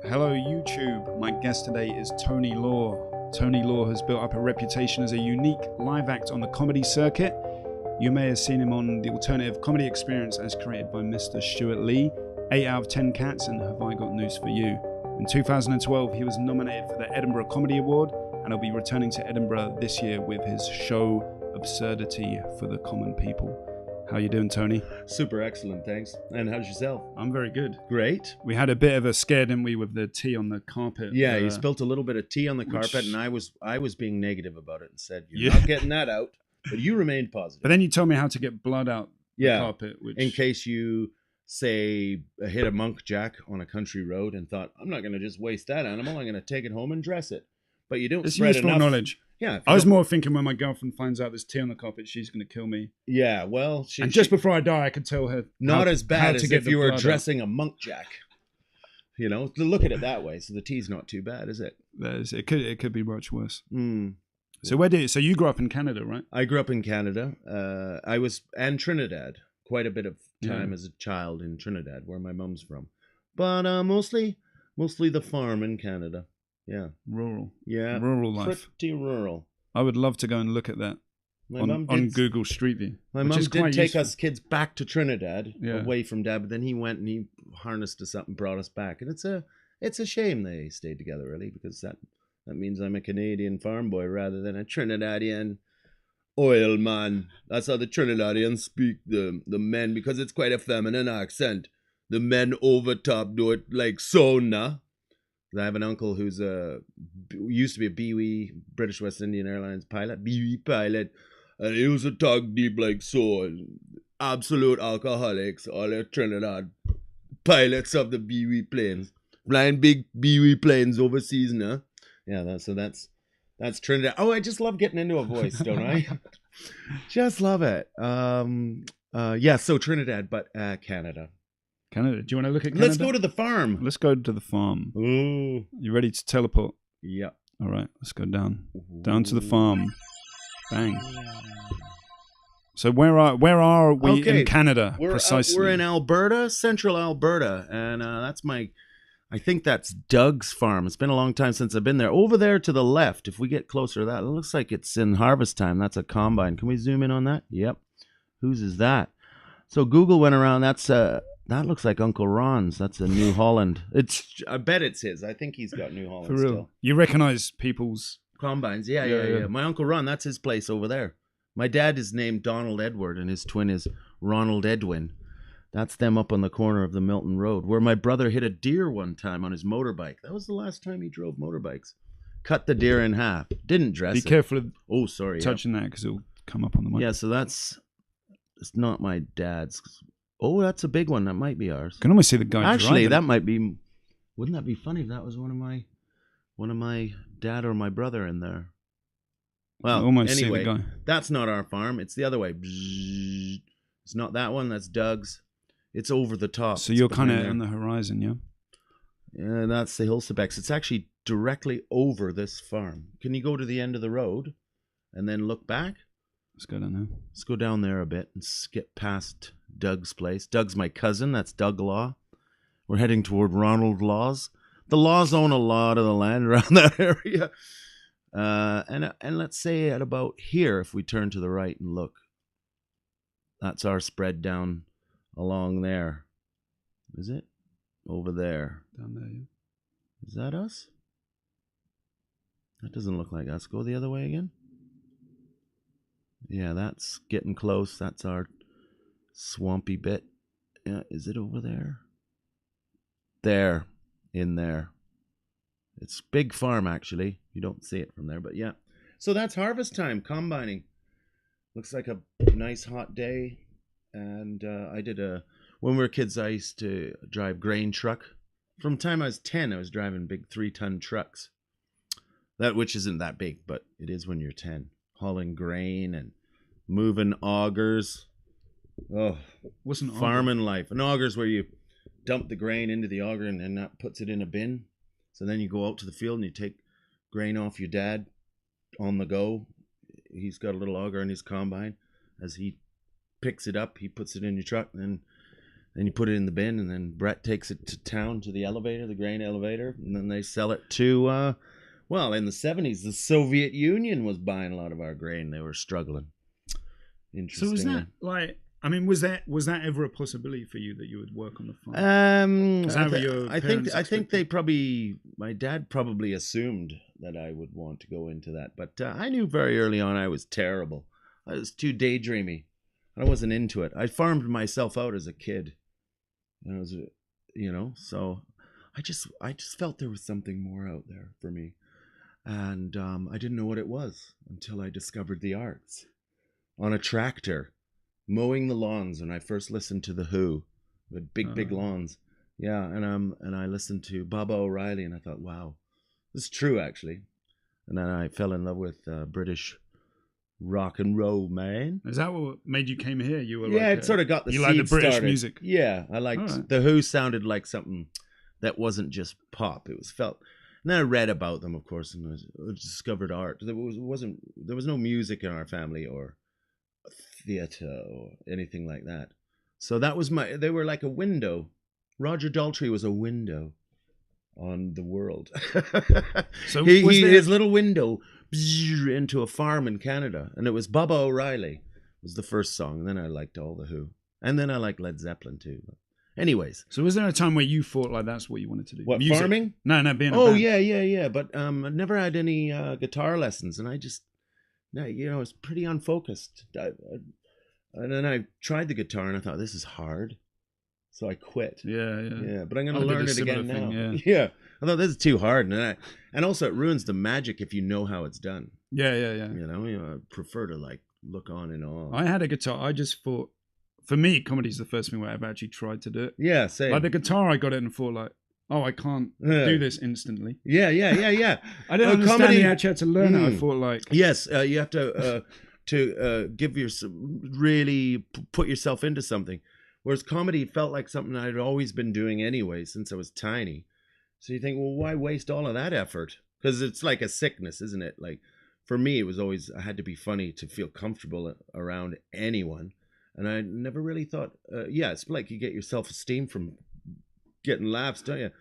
Hello YouTube, my guest today is Tony Law. Tony Law has built up a reputation as a unique live act on the comedy circuit. You may have seen him on the alternative comedy experience as created by Mr. Stuart Lee, 8 out of 10 Cats and Have I Got News For You. In 2012 he was nominated for the Edinburgh Comedy Award and he'll be returning to Edinburgh this year with his show Absurdity for the Common People. How you doing, Tony? Super excellent, thanks. And how's yourself? I'm very good. Great. We had a bit of a scare, didn't we, with the tea on the carpet? Yeah, you spilt a little bit of tea on the carpet, and I was being negative about it and said, you're not getting that out, but you remained positive. But then you told me how to get blood out the carpet. Which... In case you, say, hit a monk jack on a country road and thought, I'm not going to just waste that animal, I'm going to take it home and dress it. But you don't it's spread useful enough knowledge. Yeah, I was more thinking when my girlfriend finds out there's tea on the carpet, she's going to kill me. Yeah, well... just before I die, I could tell her... Not as bad as if you were dressing a monk jack. You know, look at it that way. So the tea's not too bad, is it? It could be much worse. Mm. So so you grew up in Canada, right? I grew up in Canada. And Trinidad. Quite a bit of time as a child in Trinidad, where my mum's from. But mostly the farm in Canada. Yeah. Rural. Yeah. Rural life. Pretty rural. I would love to go and look at that on Google Street View. My mum did take us kids back to Trinidad, Yeah. away from Dad, but then he went and he harnessed us up and brought us back. And it's a shame they stayed together, really, because that means I'm a Canadian farm boy rather than a Trinidadian oil man. That's how the Trinidadians speak, the men, because it's quite a feminine accent. The men over top do it like so, nah. I have an uncle who's used to be a BWE, British West Indian Airlines pilot, BWE pilot, and he used to talk deep like so. Absolute alcoholics, all the Trinidad pilots of the BWE planes, flying big BWE planes overseas, nah? Yeah, that's Trinidad. Oh, I just love getting into a voice, don't I? Just love it. Yeah, so Trinidad, but Canada. Canada. Do you want to look at Canada? Let's go to the farm. Let's go to the farm. Ooh. You ready to teleport? Yeah. All right, let's go down. Down to the farm. Bang. So where are we in Canada precisely? We're in Alberta, central Alberta, and I think that's Doug's farm. It's been a long time since I've been there. Over there to the left, if we get closer to that, it looks like it's in harvest time. That's a combine. Can we zoom in on that? Yep. Whose is that? So Google went around. That looks like Uncle Ron's. That's a New Holland. I bet it's his. I think he's got New Holland. For real. Still. You recognize people's combines? Yeah. My Uncle Ron, that's his place over there. My dad is named Donald Edward, and his twin is Ronald Edwin. That's them up on the corner of the Milton Road, where my brother hit a deer one time on his motorbike. That was the last time he drove motorbikes. Cut the deer in half. Didn't dress it. Be careful of touching that because it'll come up on the mic. Yeah, so it's not my dad's. Oh, that's a big one. That might be ours. Can almost see the guy Actually, driving. that might be. Wouldn't that be funny if that was one of my dad or my brother in there? Well, almost anyway, see the guy. That's not our farm. It's the other way. It's not that one. That's Doug's. It's over the top. So you're kind of on the horizon, yeah? Yeah, that's the Hilsebecs. It's actually directly over this farm. Can you go to the end of the road and then look back? Let's go down there. Let's go down there a bit and skip past Doug's place. Doug's my cousin. That's Doug Law. We're heading toward Ronald Law's. The Laws own a lot of the land around that area. And let's say at about here, if we turn to the right and look, that's our spread down along there. Is it? Over there. Down there, yeah. Is that us? That doesn't look like us. Go the other way again. Yeah, that's getting close. That's our swampy bit. Yeah, is it over there? There. In there. It's big farm, actually. You don't see it from there, but yeah. So that's harvest time, combining. Looks like a nice hot day. And when we were kids, I used to drive grain truck. From the time I was 10, I was driving big 3-ton trucks. Which isn't that big, but it is when you're 10. Hauling grain and moving augers. Oh, wasn't farming life. An auger's where you dump the grain into the auger and that puts it in a bin. So then you go out to the field and you take grain off your dad on the go. He's got a little auger in his combine. As he picks it up, he puts it in your truck, and and you put it in the bin, and then Brett takes it to town to the elevator, the grain elevator, and then they sell it to, well, in the 70s, the Soviet Union was buying a lot of our grain. They were struggling. Interesting. So was that like, I mean, was that ever a possibility for you that you would work on the farm? I think they probably, my dad probably assumed that I would want to go into that, but I knew very early on I was terrible. I was too daydreamy. I wasn't into it. I farmed myself out as a kid. And I was, so I just felt there was something more out there for me, and I didn't know what it was until I discovered the arts on a tractor, mowing the lawns when I first listened to The Who, with big lawns. Yeah, and I listened to Baba O'Reilly, and I thought, wow, this is true actually. And then I fell in love with British rock and roll, man. Is that what made you came here? You were it sort of got the seed like the British started. Music. Yeah, I liked The Who. Sounded like something that wasn't just pop. It was felt. And then I read about them, of course, and I discovered art. There was no music in our family or theater or anything like that. So that was they were like a window. Roger Daltrey was a window on the world. So his little window into a farm in Canada, and it was Baba O'Reilly was the first song, and then I liked all The Who, and then I liked Led Zeppelin too. Anyways, so was there a time where you thought like that's what you wanted to do? What, music? Farming? No, being a band. yeah, but I never had any guitar lessons, and I just I was pretty unfocused. And then I tried the guitar, and I thought, this is hard. So I quit. Yeah. But I'm going to learn it again now. Yeah. I thought this is too hard. And also it ruins the magic if you know how it's done. Yeah. I prefer to like look on and on. I had a guitar. I just thought, for me, comedy's the first thing where I've actually tried to do it. Yeah, same. Like the guitar, I got it and thought like, oh, I can't do this instantly. Yeah. I didn't understand comedy, you actually had to learn it. I thought like... Yes, you have to really put yourself into something. Whereas comedy felt like something I'd always been doing anyway since I was tiny. So you think, well, why waste all of that effort? Because it's like a sickness, isn't it? Like for me, it was always, I had to be funny to feel comfortable around anyone. And I never really thought, it's like you get your self-esteem from getting laughs, don't you?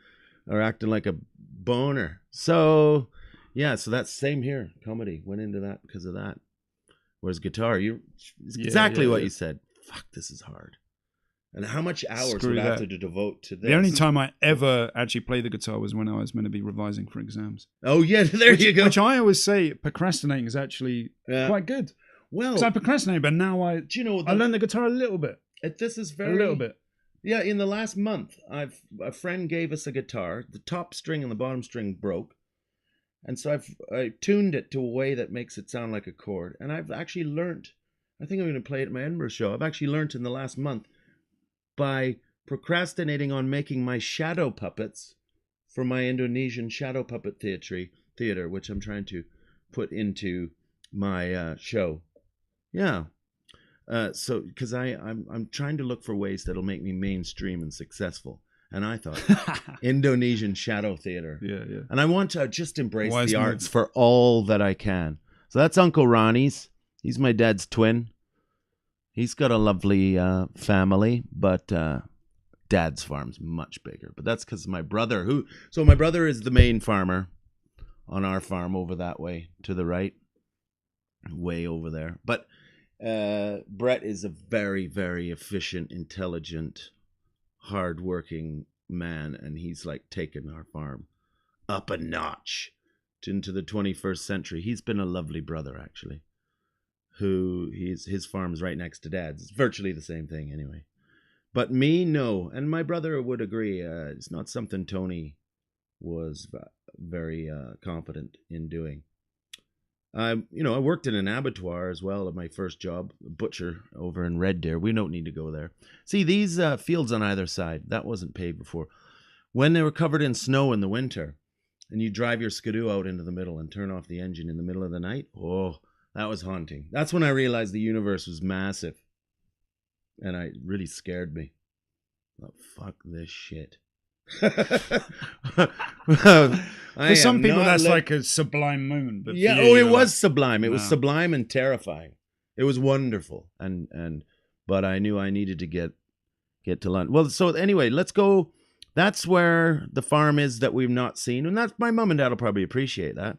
Or acting like a boner. So, so that's same here. Comedy went into that because of that. Whereas guitar, it's exactly what you said. Fuck, this is hard. And how much hours would I have to devote to this? The only time I ever actually played the guitar was when I was meant to be revising for exams. Oh, yeah, you go. Which I always say procrastinating is actually quite good. Well, because I procrastinated, but now I learned the guitar a little bit. This is a little bit. Yeah, in the last month, a friend gave us a guitar. The top string and the bottom string broke. And so I tuned it to a way that makes it sound like a chord. And I've actually learned, I think I'm going to play it at my Edinburgh show. I've actually learned in the last month by procrastinating on making my shadow puppets for my Indonesian shadow puppet theater, which I'm trying to put into my show. Yeah. So because I'm trying to look for ways that'll make me mainstream and successful. And I thought, Indonesian shadow theater. Yeah. And I want to just embrace the arts for all that I can. So that's Uncle Ronnie's. He's my dad's twin. He's got a lovely family, but dad's farm's much bigger. But that's because my brother, my brother is the main farmer on our farm over that way to the right, way over there. But Brett is a very, very efficient, intelligent, hard-working man, and he's like taken our farm up a notch into the 21st century. He's been a lovely brother, actually. His farm's right next to dad's. It's virtually the same thing anyway. But me, no. And my brother would agree. It's not something Tony was very confident in doing. I worked in an abattoir as well at my first job, a butcher over in Red Deer. We don't need to go there. See, these fields on either side, that wasn't paved before. When they were covered in snow in the winter, and you drive your skidoo out into the middle and turn off the engine in the middle of the night, that was haunting. That's when I realized the universe was massive. And it really scared me. Oh, fuck this shit. For some people, that's like a sublime moment. But it was sublime. It was sublime and terrifying. It was wonderful. But I knew I needed to get get to London. Well, so anyway, let's go. That's where the farm is that we've not seen, and that's my mom and dad will probably appreciate that.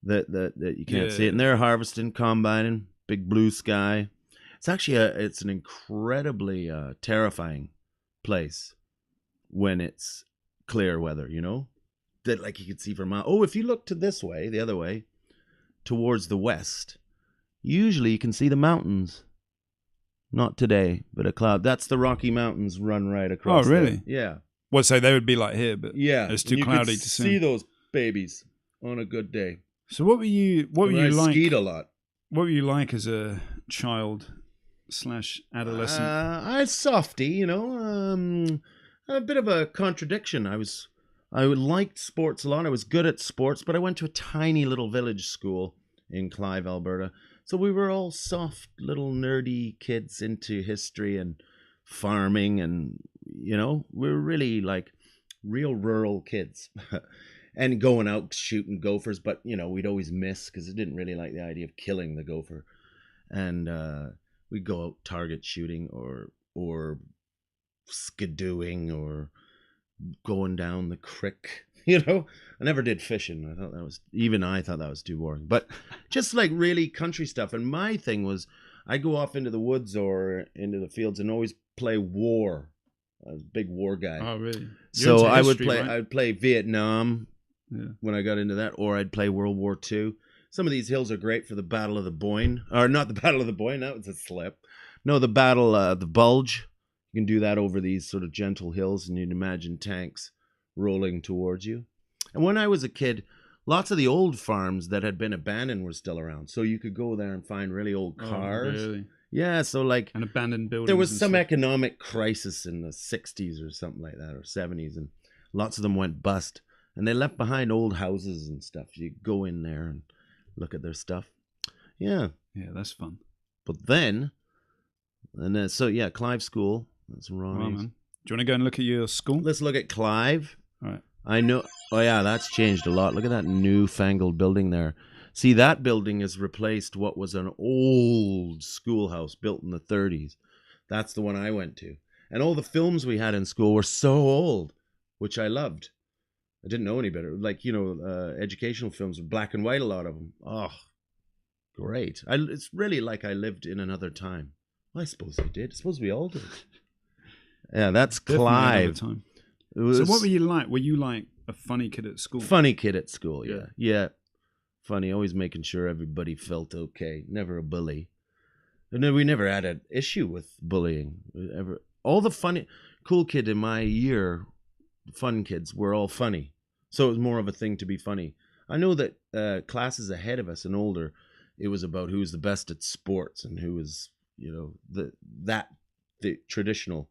That you can't see it, and they're harvesting, combining, big blue sky. It's actually it's an incredibly terrifying place when it's clear weather. You know, that like you can see from if you look to this way, the other way, towards the west, usually you can see the mountains. Not today, but a cloud. That's the Rocky Mountains run right across. Oh, really? There. Yeah. Well, so they would be like here, but yeah, it's too cloudy to see those babies on a good day. So what were you like? Skied a lot. What were you like as a child / adolescent? I was softy, you know. A bit of a contradiction. I liked sports a lot. I was good at sports, but I went to a tiny little village school in Clive, Alberta. So we were all soft little nerdy kids into history and farming, and you know, we were really like real rural kids. And going out shooting gophers, but you know, we'd always miss because I didn't really like the idea of killing the gopher. And we'd go out target shooting or skidooing or going down the creek. You know, I never did fishing. I thought that was too boring. But just like really country stuff. And my thing was, I go off into the woods or into the fields and always play war. I was a big war guy. Oh, really? So I would play. Right? I'd play Vietnam. Yeah. When I got into that, or I'd play World War II. Some of these hills are great for the Battle of the Boyne, or not the Battle of the Boyne. That was a slip. No, the Battle, the Bulge. You can do that over these sort of gentle hills, and you'd imagine tanks rolling towards you. And when I was a kid, lots of the old farms that had been abandoned were still around, so you could go there and find really old cars. Oh, really? Yeah, so like and abandoned buildings. There was some economic crisis in the 60s or something like that, or 70s, and lots of them went bust. And they left behind old houses and stuff. You go in there and look at their stuff. Yeah. Yeah, that's fun. But then, Clive School. That's right. Well, man. Do you want to go and look at your school? Let's look at Clive. All right. I know. Oh, yeah, that's changed a lot. Look at that newfangled building there. See, that building has replaced what was an old schoolhouse built in the 30s. That's the one I went to. And all the films we had in school were so old, which I loved. I didn't know any better. Like, you know, educational films, black and white, a lot of them. Oh, great. It's really like I lived in another time. Well, I suppose I did. I suppose we all did. Yeah, that's definitely Clive. Time. So what were you like? Were you like a funny kid at school? Funny kid at school, yeah. Yeah. Funny, always making sure everybody felt okay. Never a bully. And we never had an issue with bullying. All the funny, cool kid in my year, fun kids were all funny. So it was more of a thing to be funny. I know that classes ahead of us and older, it was about who was the best at sports and who was, you know, the traditional.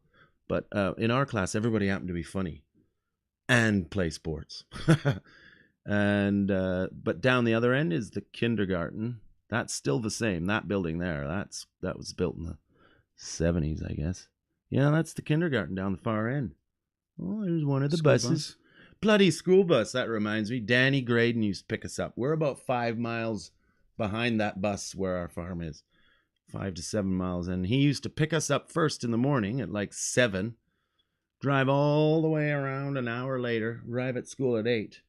But in our class, everybody happened to be funny and play sports. And but down the other end is the kindergarten. That's still the same. That building there, that was built in the 70s, I guess. Yeah, that's the kindergarten down the far end. Oh, there's one of the buses. Bloody school bus. That reminds me. Danny Graydon used to pick us up. We're about 5 miles behind that bus where our farm is. 5 to 7 miles. And he used to pick us up first in the morning at like 7. Drive all the way around an hour later. Arrive at school at 8.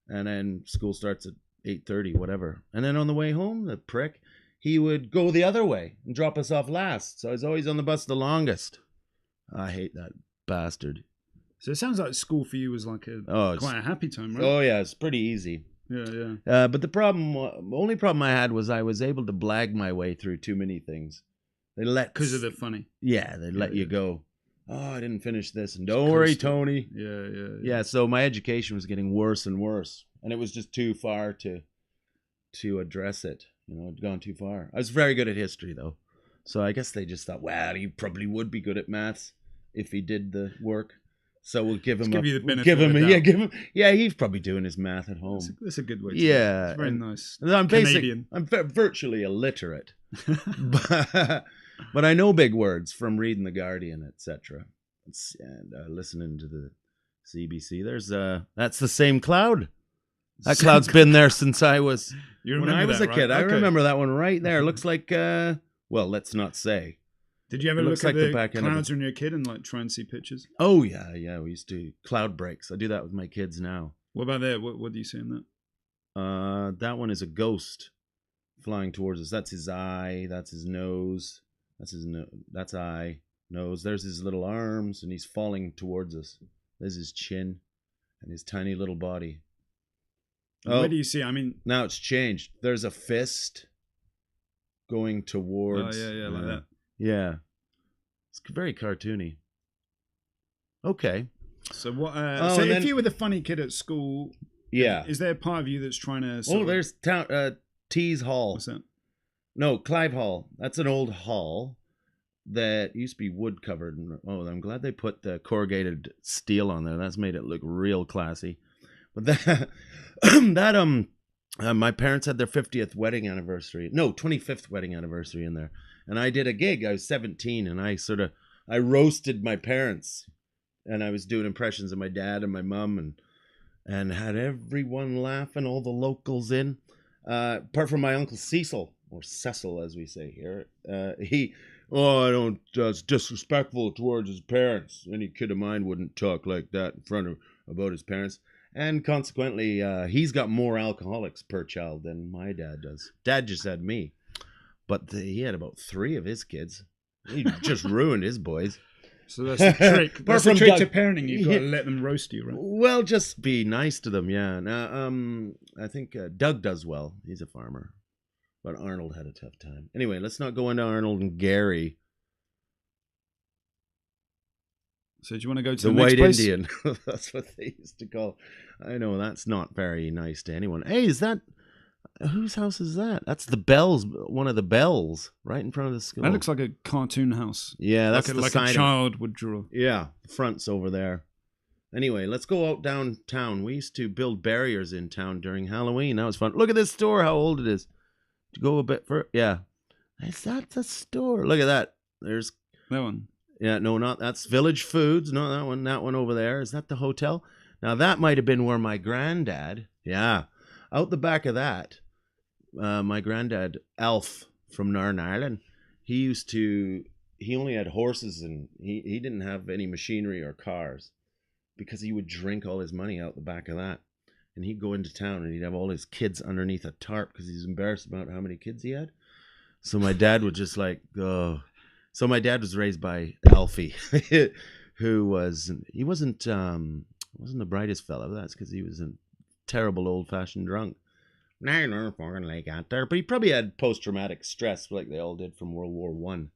And then school starts at 8:30, whatever. And then on the way home, the prick, he would go the other way and drop us off last. So I was always on the bus the longest. I hate that bastard. So it sounds like school for you was like quite a happy time, right? Oh, yeah, it's pretty easy. Yeah. But the only problem I had was I was able to blag my way through too many things. Because of the funny. Yeah, they let you go. Oh, I didn't finish this. And don't worry, Tony. Yeah. So my education was getting worse and worse. And it was just too far to address it. You know, it'd gone too far. I was very good at history, though. So I guess they just thought, well, he probably would be good at maths if he did the work. So we'll give him you the benefit of the doubt. Yeah, he's probably doing his math at home. That's a good way to do it. It's very nice. I'm virtually illiterate. But I know big words from reading The Guardian, etc. And listening to the CBC. That's the same cloud. That cloud's been there since I was when I was a kid. I remember that one right there. Looks like well, let's not say. Did you ever It look looks at like the the back end of clouds when you're a kid and like try and see pictures? Oh yeah. We used to cloud breaks. I do that with my kids now. What about there? What do you see in that? That one is a ghost flying towards us. That's his eye. That's his nose. That's eye, nose. There's his little arms, and he's falling towards us. There's his chin and his tiny little body. Where do you see? I mean, now it's changed. There's a fist going towards. Oh yeah, like that. Yeah, it's very cartoony. Okay. So what? So if you were the funny kid at school, yeah, is there a part of you that's trying to? There's Tees Hall. What's that? No, Clive Hall. That's an old hall that used to be wood covered. Oh, I'm glad they put the corrugated steel on there. That's made it look real classy. But my parents had their 50th wedding anniversary. No, 25th wedding anniversary in there. And I did a gig. I was 17 and I roasted my parents. And I was doing impressions of my dad and my mum and had everyone laughing, all the locals in. Apart from my Uncle Cecil, or Cecil as we say here. It's disrespectful towards his parents. Any kid of mine wouldn't talk like that in front of about his parents. And consequently, he's got more alcoholics per child than my dad does. Dad just had me. But he had about 3 of his kids. He just ruined his boys. So that's the trick. That's the trick to parenting. You've got to let them roast you, right? Well, just be nice to them, yeah. Now, I think Doug does well. He's a farmer. But Arnold had a tough time. Anyway, let's not go into Arnold and Gary. So do you want to go to the next White place? Indian? That's what they used to call. I know that's not very nice to anyone. Hey, is that whose house is that? That's the Bells. One of the Bells, right in front of the school. That looks like a cartoon house. Yeah, that's like a child would draw. Yeah, the front's over there. Anyway, let's go out downtown. We used to build barriers in town during Halloween. That was fun. Look at this store. How old it is. To go a bit further. Yeah, is that the store? Look at that. There's that one. Yeah, no, not that's Village Foods. No, that one. That one over there. Is that the hotel? Now that might have been where my granddad. Yeah, out the back of that. My granddad Alf from Northern Ireland. He only had horses and he didn't have any machinery or cars because he would drink all his money out the back of that. And he'd go into town and he'd have all his kids underneath a tarp because he's embarrassed about how many kids he had. So my dad would just like go. So my dad was raised by Alfie, who wasn't the brightest fellow. That's because he was a terrible old-fashioned drunk. But he probably had post-traumatic stress like they all did from World War One.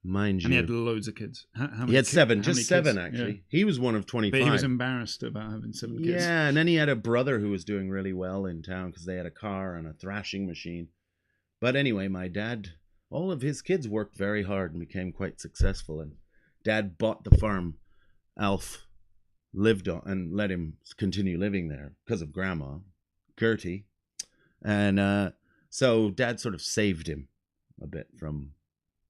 Mind you. And he had loads of kids. He had 7, just 7 actually. Yeah. He was one of 25. But he was embarrassed about having 7 kids. Yeah, and then he had a brother who was doing really well in town because they had a car and a thrashing machine. But anyway, my dad, all of his kids worked very hard and became quite successful. And Dad bought the farm Alf lived on and let him continue living there because of Grandma, Gertie. And so Dad sort of saved him a bit from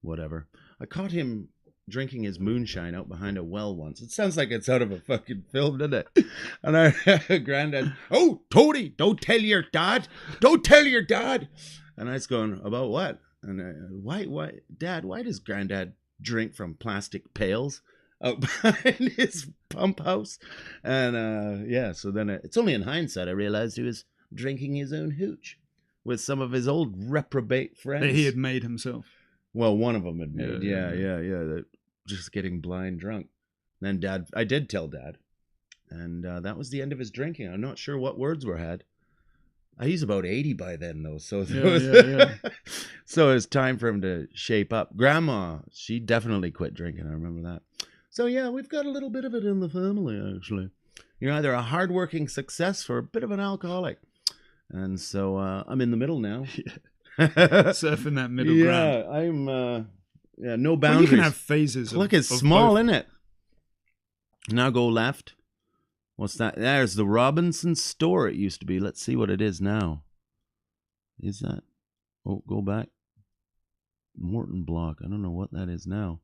whatever. I caught him drinking his moonshine out behind a well once. It sounds like it's out of a fucking film, doesn't it? And our granddad, "Oh, Tony, don't tell your dad. Don't tell your dad." And I was going, "About what?" And why, Dad, why does Granddad drink from plastic pails out behind his pump house? And yeah, so then it's only in hindsight I realized he was drinking his own hooch with some of his old reprobate friends. That he had made himself. Well, one of them had made, yeah. Just getting blind drunk. Then Dad, I did tell Dad, and that was the end of his drinking. I'm not sure what words were had. He's about 80 by then, though, so so it's time for him to shape up. Grandma, she definitely quit drinking. I remember that. So yeah, we've got a little bit of it in the family, actually. You're either a hardworking success or a bit of an alcoholic, and so I'm in the middle now. Surfing that middle ground. Yeah, I'm. No boundaries. Well, you can have phases. Look, it's small, isn't it? Now go left. What's that? There's the Robinson store. It used to be. Let's see what it is now. Is that? Oh, go back. Morton Block. I don't know what that is now.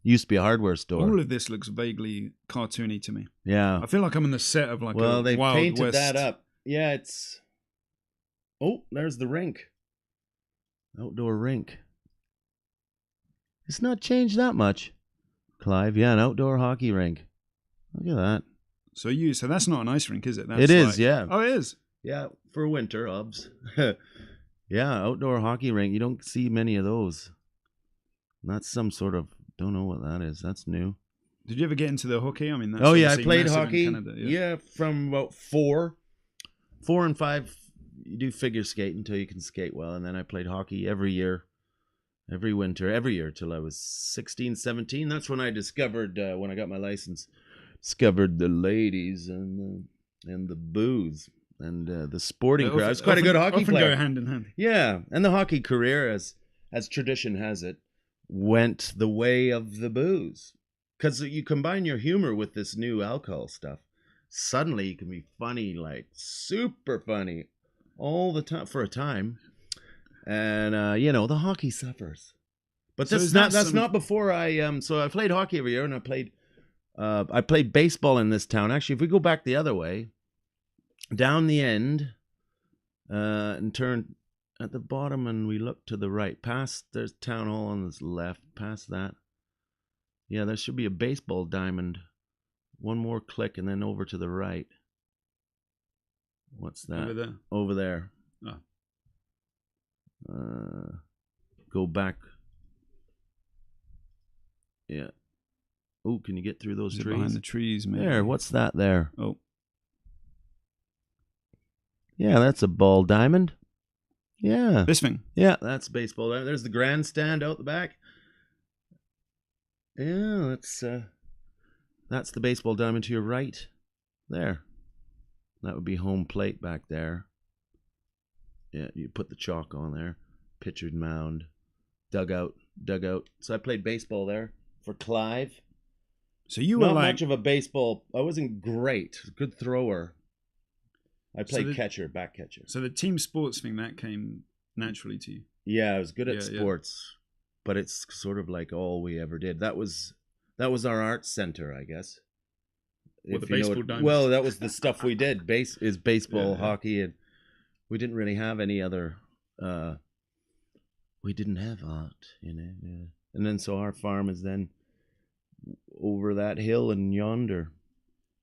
Used to be a hardware store. All of this looks vaguely cartoony to me. Yeah. I feel like I'm in the set of like well, a they Wild painted West. that up. Yeah, it's. Oh, there's the rink. Outdoor rink. It's not changed that much. Clive, yeah, an outdoor hockey rink. Look at that. So that's not an ice rink, is it? That's It is, yeah. Oh, it is. Yeah, for winter, obs. Yeah, outdoor hockey rink. You don't see many of those. That's some sort of, don't know what that is. That's new. Did you ever get into the hockey? I mean, that's I played massive hockey. in Canada, yeah, from about 4 and 5. You do figure skate until you can skate well, and then I played hockey every year, every winter, every year till I was 16, 17. That's when I discovered, when I got my license, discovered the ladies and the booze and the sporting career. I was quite a good hockey player. Often go hand in hand. Yeah, and the hockey career, as tradition has it, went the way of the booze. Because you combine your humor with this new alcohol stuff, suddenly you can be funny, like super funny, all the time for a time. And the hockey suffers. But So that's not before I so I played hockey every year, and I played baseball in this town. Actually, if we go back the other way, down the end, and turn at the bottom, and we look to the right, there's town hall on the left, past that. Yeah, there should be a baseball diamond. One more click, and then over to the right. What's that? Over there. Over there. Oh. Go back. Yeah. Oh, can you get through those trees? Behind the trees, maybe. There, what's that there? Oh. Yeah, that's a ball diamond. Yeah. This thing. Yeah, that's baseball. There's the grandstand out the back. Yeah, that's the baseball diamond to your right. There. That would be home plate back there. Yeah, you put the chalk on there. Pitcher's mound. Dugout. So I played baseball there for Clive. So you were not much of a baseball. I wasn't great. Good thrower. I played back catcher. So the team sports thing, that came naturally to you? Yeah, I was good at sports. But it's sort of like all we ever did. That was our arts center, I guess. What, the baseball diamonds? Well, that was the stuff we did. Baseball, hockey, and we didn't really have any other. We didn't have art, Yeah. And then so our farm is then over that hill and yonder.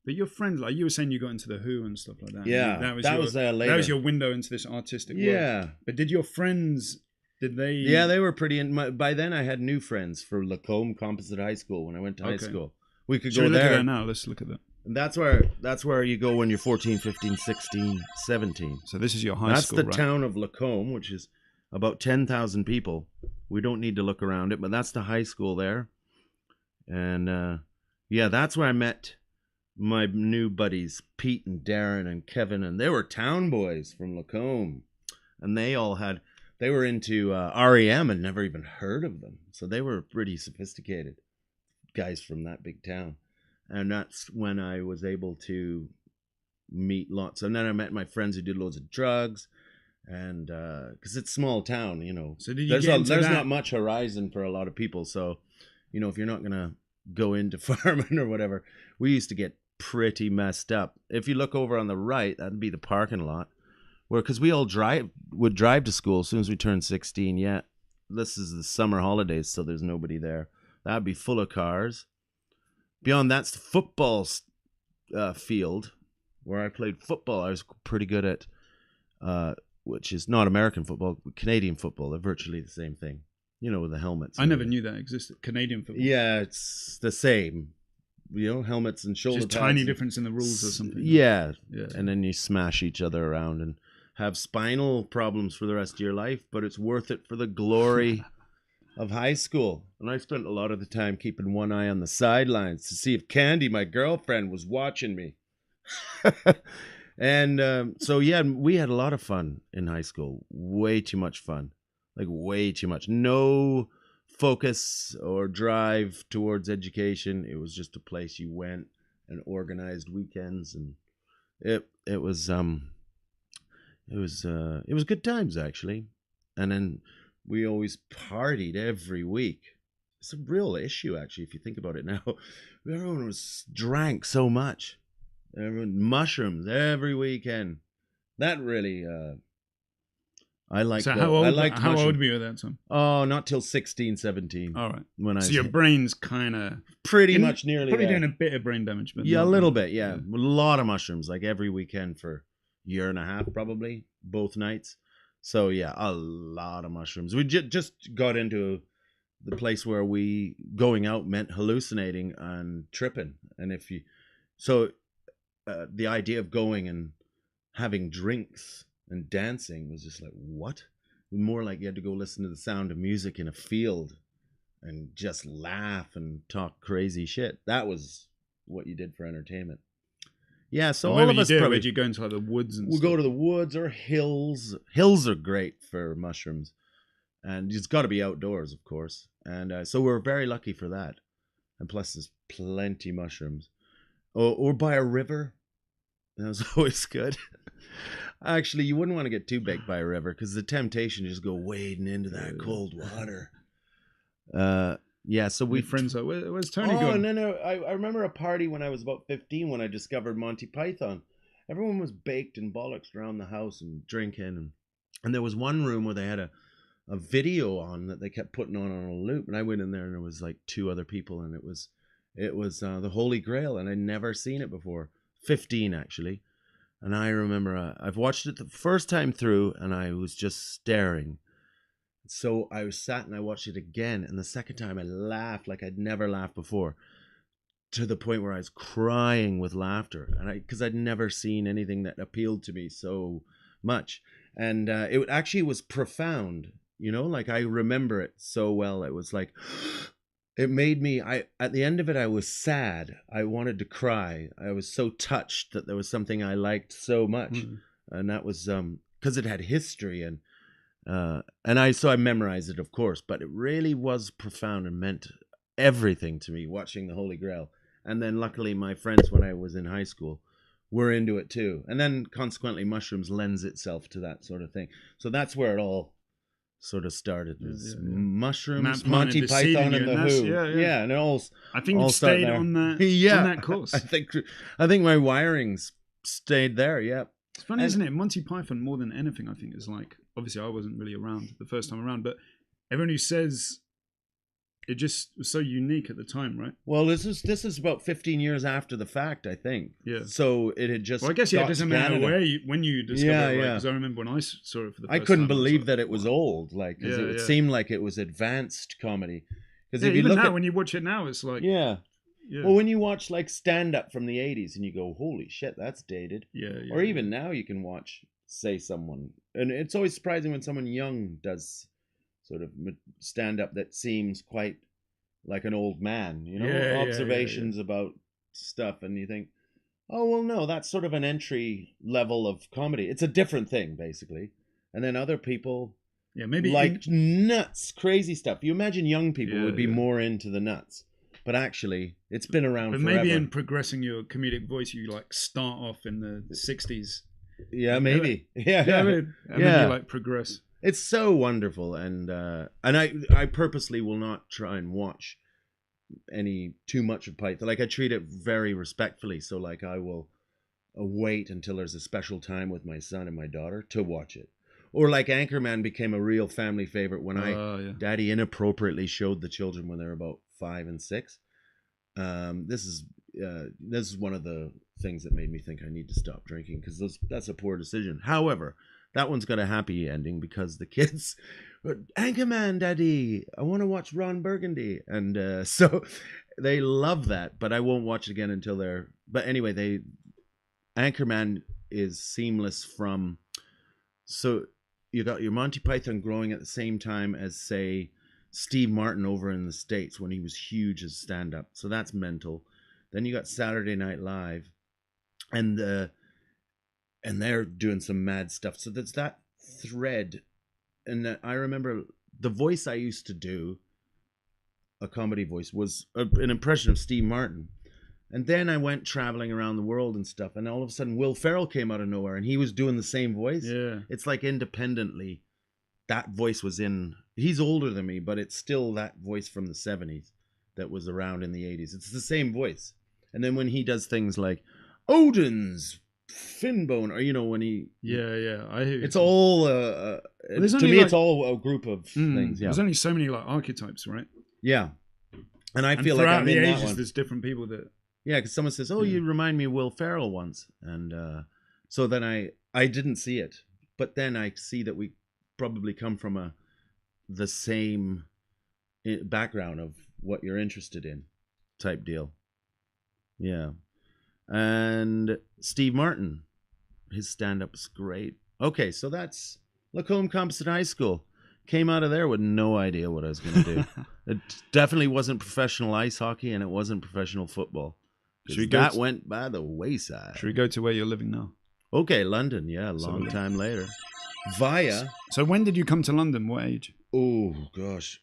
But your friends, like you were saying, you got into the Who and stuff like that. Yeah, that was later. That was your window into this artistic world. Yeah. But did your friends? Did they? Yeah, they were pretty. By then, I had new friends for Lacombe Composite High School when I went to high school. We could go there. Look at that now. Let's look at that. And that's where you go when you're 14, 15, 16, 17. So this is your high school, That's the town of Lacombe, which is about 10,000 people. We don't need to look around it, but that's the high school there. And that's where I met my new buddies, Pete and Darren and Kevin, and they were town boys from Lacombe. And they were into REM and never even heard of them. So they were pretty sophisticated guys from that big town. And that's when I was able to meet lots. And then I met my friends who did loads of drugs. And because it's a small town, So did you there's not much horizon for a lot of people. So, if you're not going to go into farming or whatever, we used to get pretty messed up. If you look over on the right, that'd be the parking lot. Because we all would drive to school as soon as we turned 16. Yeah, this is the summer holidays, so there's nobody there. That'd be full of cars. Beyond that's the football field where I played football. I was pretty good at, which is not American football, Canadian football. They're virtually the same thing, with the helmets. I never knew that existed. Canadian football. Yeah, it's the same. Helmets and shoulder pads. Just tiny difference in the rules or something. Yeah, and then you smash each other around and have spinal problems for the rest of your life, but it's worth it for the glory of high school. And I spent a lot of the time keeping one eye on the sidelines to see if Candy, my girlfriend, was watching me. And we had a lot of fun in high school. Way too much fun. Like way too much. No focus or drive towards education. It was just a place you went and organized weekends, and it was good times, actually. And then we always partied every week. It's a real issue, actually, if you think about it now. Everyone drank so much. Mushrooms every weekend. That really I like. So the, how I old? liked How mushroom. old were you at that time? Oh, not till 16, 17. All right. When I So was your brain's kind of pretty much nearly probably there. doing a bit of brain damage, but Yeah, a not little really. bit. Yeah, a lot of mushrooms, like every weekend for a year and a half, probably both nights. So yeah, a lot of mushrooms. We just got into the place where we going out meant hallucinating and tripping, and if you so the idea of going and having drinks and dancing was just like what? More like you had to go listen to the sound of music in a field and just laugh and talk crazy shit. That was what you did for entertainment. Yeah, so Where all of you us do? probably Where'd you go into like the woods and we'll stuff? go to the woods or hills. Hills are great for mushrooms, and it's got to be outdoors, of course. And so we're very lucky for that. And plus, there's plenty mushrooms. Or by a river. That was always good. Actually, you wouldn't want to get too baked by a river because the temptation to just go wading into that cold water. Yeah, so we friends like, where's Tony Oh, going? no. I remember a party when I was about 15 when I discovered Monty Python. Everyone was baked and bollocks around the house and drinking. And there was one room where they had a video on that they kept putting on a loop. And I went in there and there was like 2 other people. And it was the Holy Grail. And I'd never seen it before. 15, actually. And I remember I've watched it the first time through and I was just staring. So I was sat and I watched it again. And the second time I laughed like I'd never laughed before, to the point where I was crying with laughter. And because I'd never seen anything that appealed to me so much. And it actually was profound, you know, like I remember it so well. It was like, it made me, at the end of it, I was sad. I wanted to cry. I was so touched that there was something I liked so much. And that was because it had history and I memorized it, of course, but it really was profound and meant everything to me watching the Holy Grail. And then luckily my friends when I was in high school were into it too. And then consequently mushrooms lends itself to that sort of thing. So that's where it all sort of started. Mushrooms, Monty Python and the Who. Yeah, and it all I think all you stayed on that on that course. I think my wirings stayed there, yeah. It's funny, isn't it? Monty Python, more than anything, I think, is like, obviously I wasn't really around the first time around, but everyone who says it just was so unique at the time, right? Well, this is about 15 years after the fact, I think. Yeah. So it had just. Well, I guess it doesn't matter when you discover it, right? Because I remember when I saw it for the first time. I couldn't believe that it was old, like, because it seemed like it was advanced comedy. Because if you even look now, when you watch it now, it's like yeah. Well, when you watch like stand up from the 80s and you go, holy shit, that's dated. Or even now you can watch, say, someone, and it's always surprising when someone young does sort of stand up that seems quite like an old man, you know, observations about stuff, and you think, oh well, no, that's sort of an entry level of comedy. It's a different thing, basically. And then other people, maybe like nuts, crazy stuff. You imagine young people would be more into the nuts, but actually, it's been around forever. Maybe in progressing your comedic voice, you like start off in the 60s. Yeah, maybe. Yeah, and then you like progress. It's so wonderful, and I purposely will not try and watch any too much of Python. Like I treat it very respectfully. So like I will wait until there's a special time with my son and my daughter to watch it. Or like Anchorman became a real family favorite when Daddy inappropriately showed the children when they were about 5 and 6. This is one of the things that made me think I need to stop drinking, because that's a poor decision. However, that one's got a happy ending because the kids, Anchorman, Daddy, I want to watch Ron Burgundy, and so they love that. But I won't watch it again until they're. But anyway, Anchorman is seamless from. So you got your Monty Python growing at the same time as, say, Steve Martin over in the States when he was huge as stand-up. So that's mental. Then you got Saturday Night Live, and they're doing some mad stuff. So there's that thread. And I remember the voice I used to do, a comedy voice, was an impression of Steve Martin. And then I went traveling around the world and stuff, and all of a sudden Will Ferrell came out of nowhere, and he was doing the same voice. Yeah. It's like independently, that voice was in. He's older than me, but it's still that voice from the 70s that was around in the 80s. It's the same voice. And then when he does things like Odin's fin bone, or when he. Yeah. I hear. It's all. To me, it's all a group of things. Yeah. There's only so many like archetypes, right? Yeah. And I feel like I'm in that one. There's different people that. Yeah, because someone says, "Oh, you remind me of Will Ferrell once," and so then I didn't see it, but then I see that we probably come from the same background of what you're interested in, type deal. Yeah, and Steve Martin, his stand-up is great. Okay, so that's Lacombe Composite High School. Came out of there with no idea what I was going to do. It definitely wasn't professional ice hockey, and it wasn't professional football. That went by the wayside. Should we go to where you're living now? Okay, London. Yeah, a long time later. So when did you come to London? What age? Oh, gosh.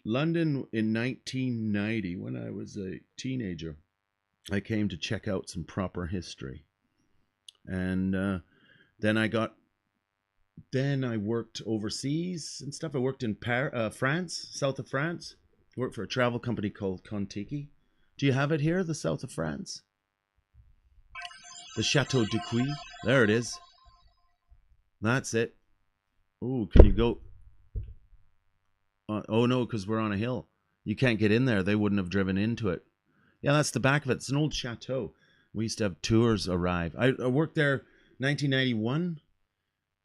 London in 1990, when I was a teenager. I came to check out some proper history. And then I worked overseas and stuff. I worked in France, south of France. I worked for a travel company called Contiki. Do you have it here, the south of France? The Chateau de Cuy. There it is. That's it. Oh, can you go? Oh, no, because we're on a hill. You can't get in there. They wouldn't have driven into it. Yeah, that's the back of it. It's an old chateau. We used to have tours arrive. I worked there 1991,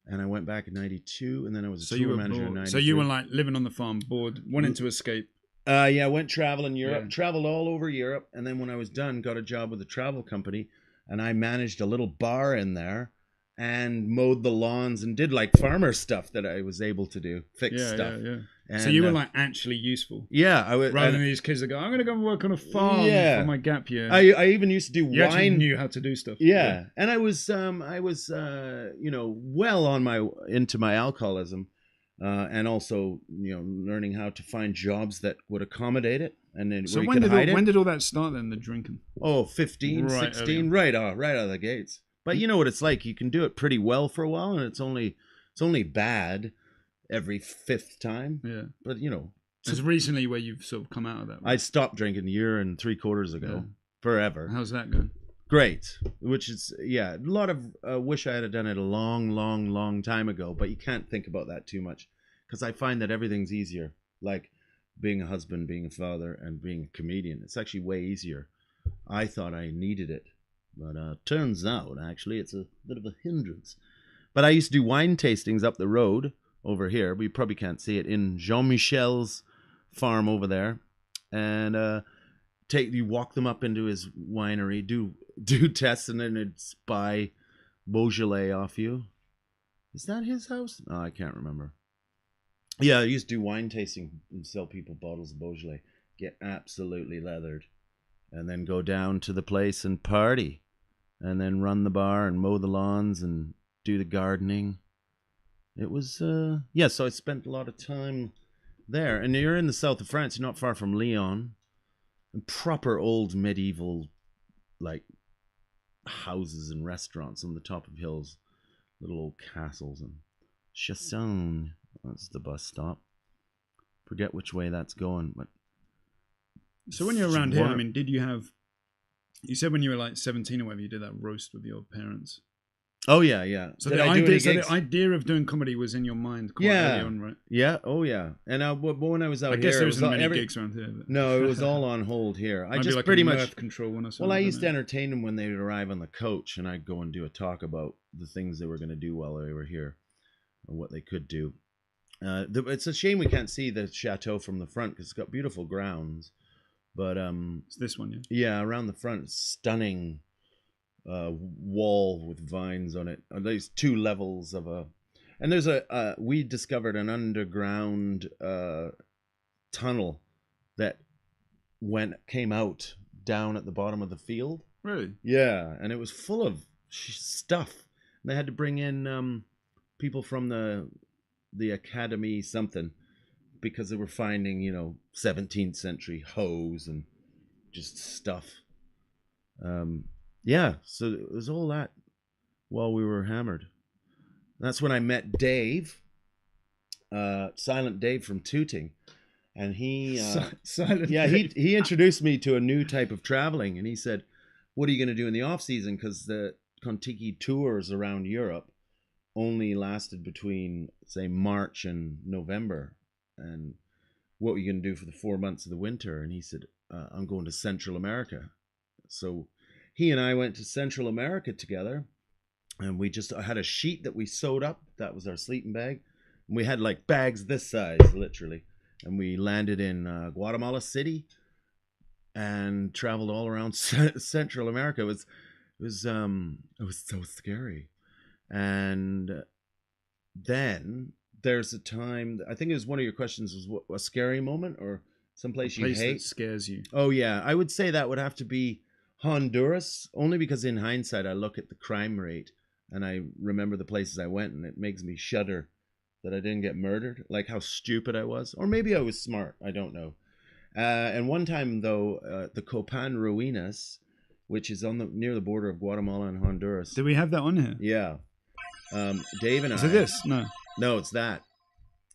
and I went back in 92, and then I was a tour manager in 93. So you were like living on the farm, bored, wanting to escape. Yeah, went traveling Europe, traveled all over Europe, and then when I was done, got a job with a travel company, and I managed a little bar in there and mowed the lawns and did like farmer stuff that I was able to do, fix stuff. Yeah. And, so you were like actually useful. Yeah, I was. Rather than these kids that go, I'm going to go and work on a farm for my gap year. I even used to do you wine. Actually knew how to do stuff. Yeah, and I was well on into my alcoholism. And also, learning how to find jobs that would accommodate it. And then so when did all that start then, the drinking? Oh, 15, 16, right out of the gates. But you know what it's like. You can do it pretty well for a while, and it's only bad every fifth time. Yeah. But, It's recently where you've sort of come out of that. Right? I stopped drinking a year and 3/4 ago. Forever. How's that going? Great. Which is, a lot of wish I had done it a long, long, long time ago, but you can't think about that too much because I find that everything's easier. Like being a husband, being a father, and being a comedian. It's actually way easier. I thought I needed it, but turns out actually it's a bit of a hindrance. But I used to do wine tastings up the road over here. We probably can't see it in Jean-Michel's farm over there, and you walk them up into his winery, do tests, and then it's buy Beaujolais off you. Is that his house? Oh, I can't remember. Yeah, I used to do wine tasting and sell people bottles of Beaujolais, get absolutely leathered, and then go down to the place and party, and then run the bar and mow the lawns and do the gardening. It was, so I spent a lot of time there. And you're in the south of France, you're not far from Lyon. And proper old medieval, like, houses and restaurants on the top of hills. Little old castles. And Chasson, that's the bus stop. Forget which way that's going. But so when you're around here, I mean, did you have... You said when you were like 17 or whatever, you did that roast with your parents. Oh, yeah. So the idea of doing comedy was in your mind quite early on, right? Yeah, oh, yeah. And when I was out here... I guess there wasn't many gigs around here. But... No, it was all on hold here. I just like pretty much... control when I used to entertain them when they would arrive on the coach, and I'd go and do a talk about the things they were going to do while they were here, or what they could do. It's a shame we can't see the chateau from the front, because it's got beautiful grounds. But it's this one, yeah, around the front, stunning wall with vines on it. There's 2 levels of and there's we discovered an underground tunnel that came out down at the bottom of the field. Really? Yeah, and it was full of stuff. They had to bring in people from the academy something, because they were finding, 17th century hoes and just stuff. So it was all that while we were hammered. That's when I met Dave, Silent Dave from Tooting. And he... Silent Dave. He introduced me to a new type of traveling. And he said, what are you going to do in the off season? Because Kontiki tours around Europe only lasted between, say, March and November. And what were you going to do for the 4 months of the winter? And he said, I'm going to Central America. So he and I went to Central America together, and we just had a sheet that we sewed up. That was our sleeping bag. And we had like bags this size, literally. And we landed in Guatemala City and traveled all around Central America. It was so scary. And then there's a time, I think it was one of your questions, was what, a scary moment or someplace you hate? That scares you. Oh yeah, I would say that would have to be Honduras, only because in hindsight I look at the crime rate and I remember the places I went, and it makes me shudder that I didn't get murdered, like how stupid I was. Or maybe I was smart, I don't know. And one time though, the Copan Ruinas, which is on the near the border of Guatemala and Honduras. Do we have that on here? Yeah. Dave and Is it this? No, it's that.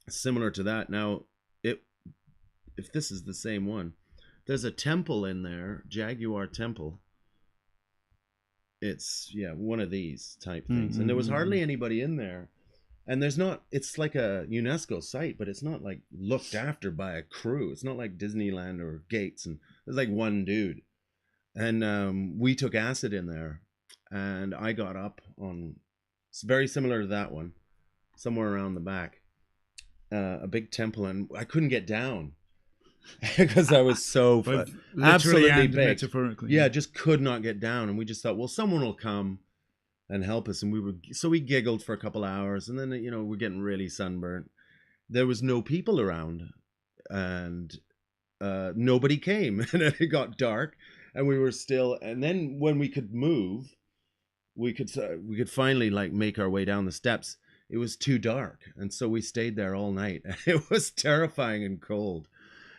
Similar to that. Now, if this is the same one, there's a temple in there, Jaguar Temple. It's one of these type things, and there was hardly anybody in there. And there's not. It's like a UNESCO site, but it's not like looked after by a crew. It's not like Disneyland or Gates, and there's like one dude. And we took acid in there, and I got up on. It's very similar to that one, somewhere around the back, a big temple, and I couldn't get down because I was so absolutely big. Metaphorically. Yeah, just could not get down, and we just thought, well, someone will come and help us, and we giggled for a couple hours, and then we're getting really sunburnt. There was no people around, and nobody came, and it got dark, and we were still. And then when we could move. We could finally like make our way down the steps. It was too dark, and so we stayed there all night. It was terrifying and cold,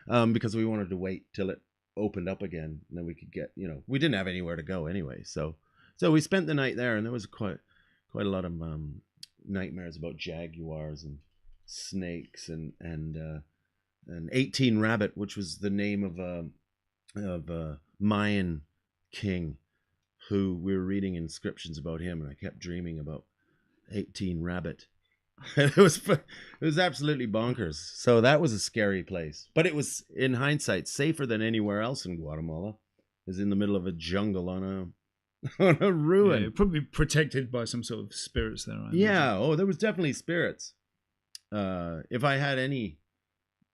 because we wanted to wait till it opened up again, and then we could get. We didn't have anywhere to go anyway, so we spent the night there, and there was quite a lot of nightmares about jaguars and snakes and 18 Rabbit, which was the name of a Mayan king. Who we were reading inscriptions about him, and I kept dreaming about 18 Rabbit. It was absolutely bonkers. So that was a scary place, but it was in hindsight safer than anywhere else in Guatemala. It was in the middle of a jungle on a ruin. Yeah, probably protected by some sort of spirits there. Yeah. Oh, there was definitely spirits. If I had any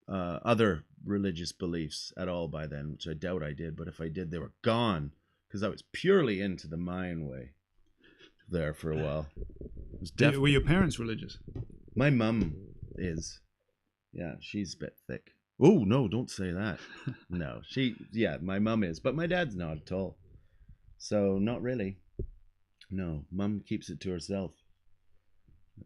other religious beliefs at all by then, which I doubt I did, but if I did, they were gone. Because I was purely into the Mayan way there for a while. Were your parents religious? My mum is. Yeah, she's a bit thick. Oh, no, don't say that. No, my mum is. But my dad's not at all. So, not really. No, mum keeps it to herself.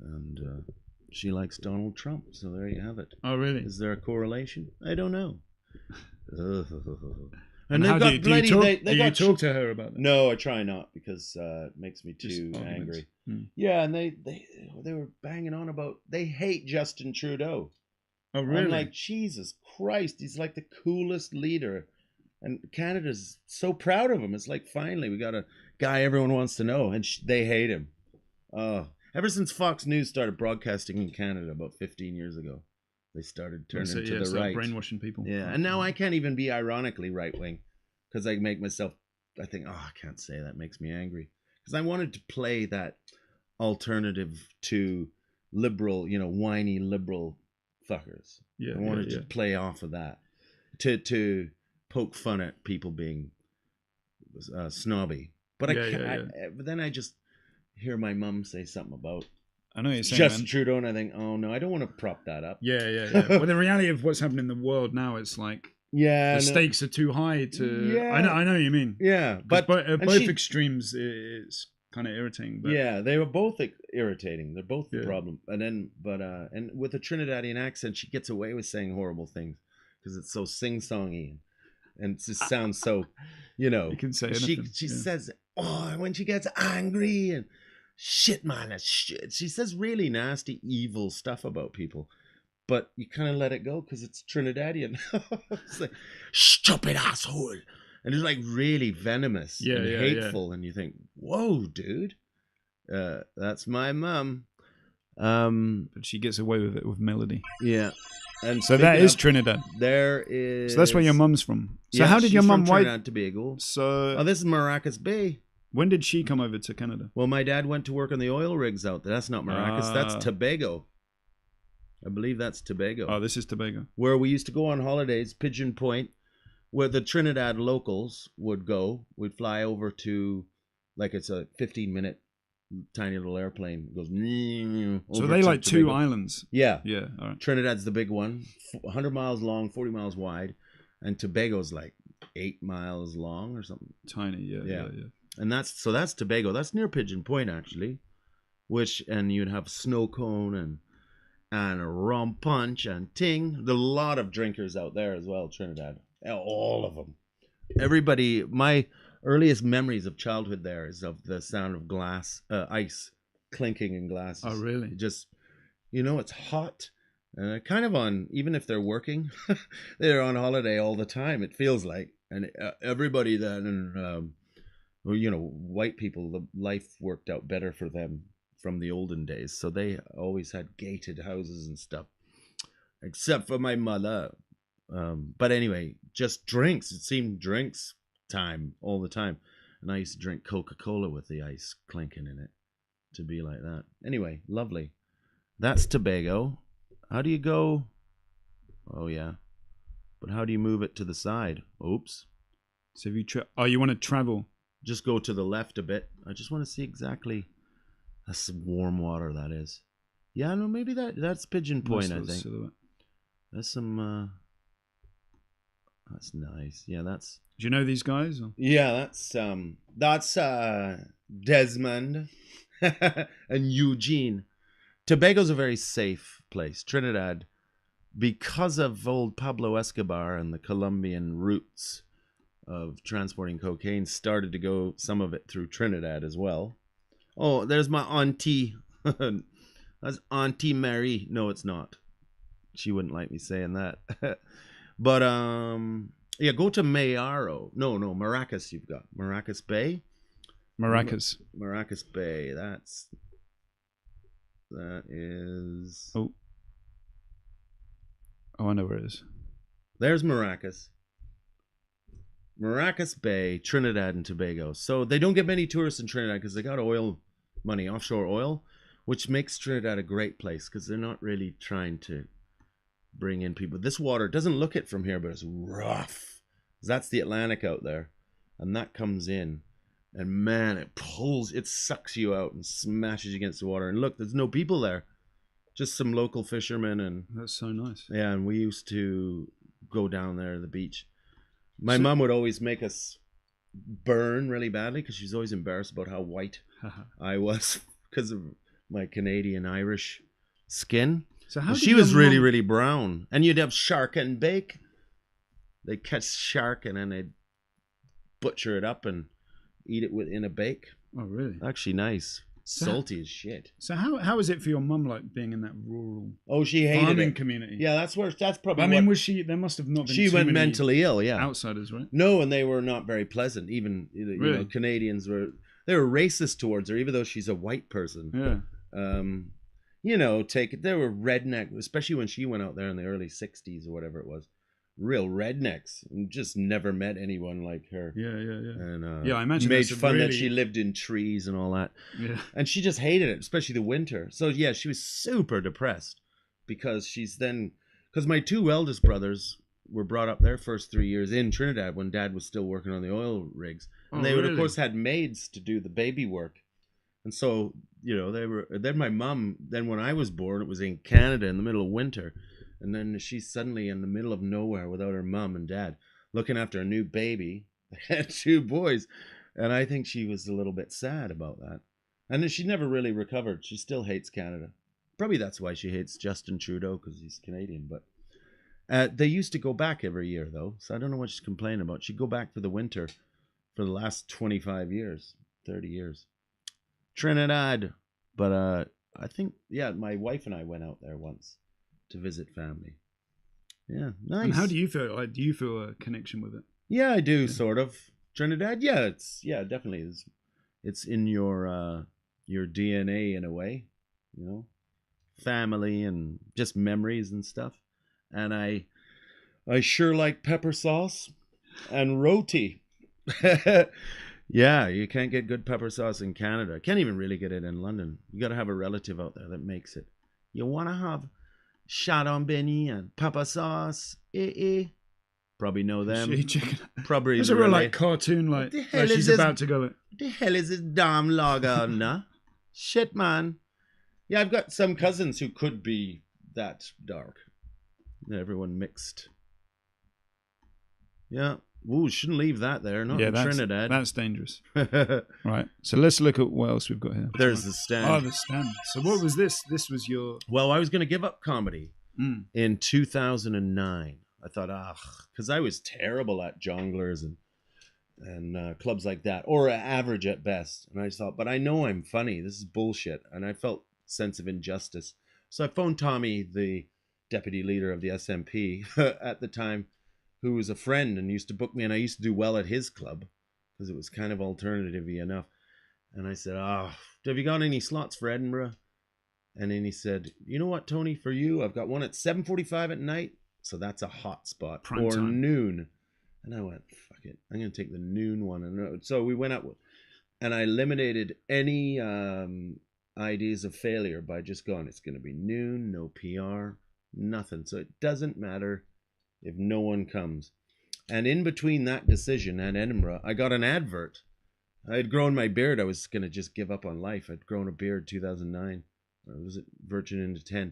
And she likes Donald Trump. So there you have it. Oh, really? Is there a correlation? I don't know. And how do you talk to her about that? No, I try not, because it makes me too angry. Yeah, and they were banging on about they hate Justin Trudeau. Oh, really? I'm like, Jesus Christ, he's like the coolest leader, and Canada's so proud of him. It's like, finally we got a guy everyone wants to know, and they hate him. Ever since Fox News started broadcasting in Canada about 15 years ago. They started turning to the right. Brainwashing people. Yeah, and now I can't even be ironically right-wing, because I make myself, I think, I can't say that, makes me angry. Because I wanted to play that alternative to liberal, whiny liberal fuckers. Yeah, I wanted to play off of that. To poke fun at people being snobby. But I can't. But then I just hear my mum say something about I know you're saying Justin Trudeau, and I think, oh no, I don't want to prop that up. Yeah. Well, the reality of what's happening in the world now, it's like the stakes are too high to. Yeah. I know what you mean. Yeah, but both extremes, it's kind of irritating. But yeah, they were both irritating. They're both the problem. And then, and with a Trinidadian accent, she gets away with saying horrible things because it's so sing-songy and it just sounds so, You can say anything. She says, when she gets angry and. Shit, man, that's shit. She says really nasty, evil stuff about people, but you kind of let it go because it's Trinidadian. It's like, stupid asshole, and it's like really venomous and hateful, and you think, whoa, dude, that's my mum. But she gets away with it with melody. Yeah. And so that is Trinidad. There is. So that's where your mum's from. So yeah, how did your mum? Trinidad and Tobago. So this is Maracas Bay. When did she come over to Canada? Well, my dad went to work on the oil rigs out there. That's not Maracas. That's Tobago. I believe that's Tobago. Oh, this is Tobago. Where we used to go on holidays, Pigeon Point, where the Trinidad locals would go. We'd fly over to, like, it's a 15-minute tiny little airplane. It goes. So they like Tobago. 2 islands. Yeah. Yeah. All right. Trinidad's the big one, 100 miles long, 40 miles wide, and Tobago's like 8 miles long or something. Tiny. Yeah. And that's Tobago. That's near Pigeon Point actually, and you'd have snow cone and a rum punch and ting. There's a lot of drinkers out there as well. Trinidad, all of them. Everybody. My earliest memories of childhood there is of the sound of ice clinking in glasses. Oh, really? Just, it's hot. Kind of on, even if they're working, they're on holiday all the time, it feels like. And everybody then, white people, the life worked out better for them from the olden days. So they always had gated houses and stuff, except for my mother. But anyway, just drinks. It seemed drinks time all the time. And I used to drink Coca-Cola with the ice clinking in it to be like that. Anyway, lovely. That's Tobago. How do you go? Oh, yeah. But how do you move it to the side? Oops. So if you want to travel? Just go to the left a bit. I just want to see exactly. That's some warm water, that is. Yeah, no, maybe that's Pigeon Point, I think. Silhouette. That's some... That's nice. Yeah, that's... Do you know these guys? Or? Yeah, that's Desmond and Eugene. Tobago's a very safe place. Trinidad, because of old Pablo Escobar and the Colombian routes of transporting cocaine, started to go some of it through Trinidad as well. Oh, there's my auntie. That's Auntie Mary. No, it's not. She wouldn't like me saying that. But yeah, go to Mayaro. No, Maracas. You've got Maracas Bay. Maracas Bay. That is. Oh, I know where it is. There's Maracas. Maracas Bay, Trinidad and Tobago. So they don't get many tourists in Trinidad because they got oil money, offshore oil, which makes Trinidad a great place because they're not really trying to bring in people. This water doesn't look it from here, but it's rough. That's the Atlantic out there, and that comes in, and man, it sucks you out and smashes you against the water. And look, there's no people there, just some local fishermen. And that's so nice. Yeah, and we used to go down there to the beach. My mom would always make us burn really badly because she's always embarrassed about how white I was because of my Canadian Irish skin. So she was really, really brown. And you'd have shark and bake. They'd catch shark and then they'd butcher it up and eat it in a bake. Oh, really? Actually nice. Salty as shit. So how is it for your mum, like being in that rural she hated farming community? Yeah, that's probably. I mean, was she? There must have not been. She went mentally ill. Yeah, outsiders, right? No, and they were not very pleasant. Even really? Canadians were racist towards her, even though she's a white person. Yeah. There were redneck, especially when she went out there in the early '60s or whatever it was. Real rednecks, and just never met anyone like her. Yeah. And I imagine made fun that she lived in trees and all that. Yeah, and she just hated it, especially the winter. So yeah, she was super depressed because my 2 eldest brothers were brought up their first 3 years in Trinidad when Dad was still working on the oil rigs, and they would of course had maids to do the baby work, and so they were. Then my mom, when I was born, it was in Canada in the middle of winter. And then she's suddenly in the middle of nowhere without her mom and dad, looking after a new baby and 2 boys. And I think she was a little bit sad about that. And then she never really recovered. She still hates Canada. Probably that's why she hates Justin Trudeau, because he's Canadian. But they used to go back every year, though. So I don't know what she's complaining about. She'd go back for the winter for the last 25 years, 30 years. Trinidad. But I think, my wife and I went out there once to visit family. Yeah, nice. And how do you feel? Do you feel a connection with it? Yeah, I do sort of. Trinidad, yeah, definitely. It's in your DNA in a way, you know, family and just memories and stuff. And I sure like pepper sauce and roti. Yeah, you can't get good pepper sauce in Canada. Can't even really get it in London. You got to have a relative out there that makes it. You want to have Chardon Benny and pepper sauce? Probably know them. Probably It's a real like cartoon, like the hell she's is about to go. What the hell is this damn lager? Nah? Shit, man. Yeah, I've got some cousins who could be that dark. Everyone mixed. Yeah. Ooh, shouldn't leave that there. Not in Trinidad. That's dangerous. Right. So let's look at what else we've got here. There's the stand. Oh, the stand. So what was this? This was your... Well, I was going to give up comedy in 2009. I thought, because I was terrible at jonglers and clubs like that, or average at best. And I just thought, but I know I'm funny. This is bullshit. And I felt sense of injustice. So I phoned Tommy, the deputy leader of the SMP at the time, who was a friend and used to book me, and I used to do well at his club because it was kind of alternative-y enough. And I said, have you got any slots for Edinburgh? And then he said, you know what, Tony, for you, I've got one at 7:45 at night, so that's a hot spot. Prime or time. Noon. And I went, fuck it, I'm going to take the noon one. And so we went up, and I eliminated any ideas of failure by just going, it's going to be noon, no PR, nothing. So it doesn't matter if no one comes. And in between that decision and Edinburgh, I got an advert. I had grown my beard. I was going to just give up on life. I'd grown a beard 2009. I was at Virgin into 10.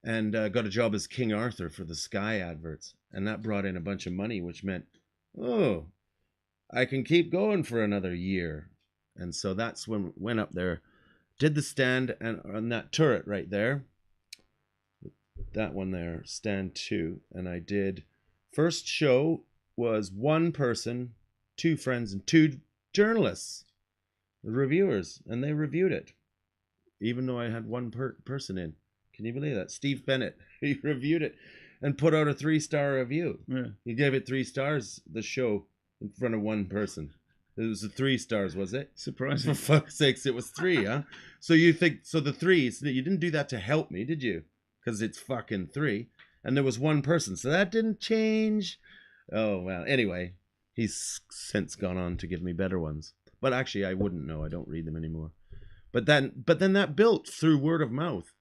And got a job as King Arthur for the Sky adverts. And that brought in a bunch of money, which meant, I can keep going for another year. And so that's when we went up there, did the stand, and on that turret right there, that one there, stand 2, and I did, first show was one person, 2 friends, and 2 journalists, the reviewers, and they reviewed it, even though I had one person in. Can you believe that? Steve Bennett, he reviewed it and put out a 3-star review. Yeah. He gave it 3 stars, the show, in front of one person. It was 3 stars, was it? Surprising. For fuck's sakes, it was 3, huh? So you think, so the 3, you didn't do that to help me, did you? Because it's fucking 3. And there was one person, so that didn't change. Oh, well, anyway, he's since gone on to give me better ones. But actually, I wouldn't know. I don't read them anymore. But then that built through word of mouth.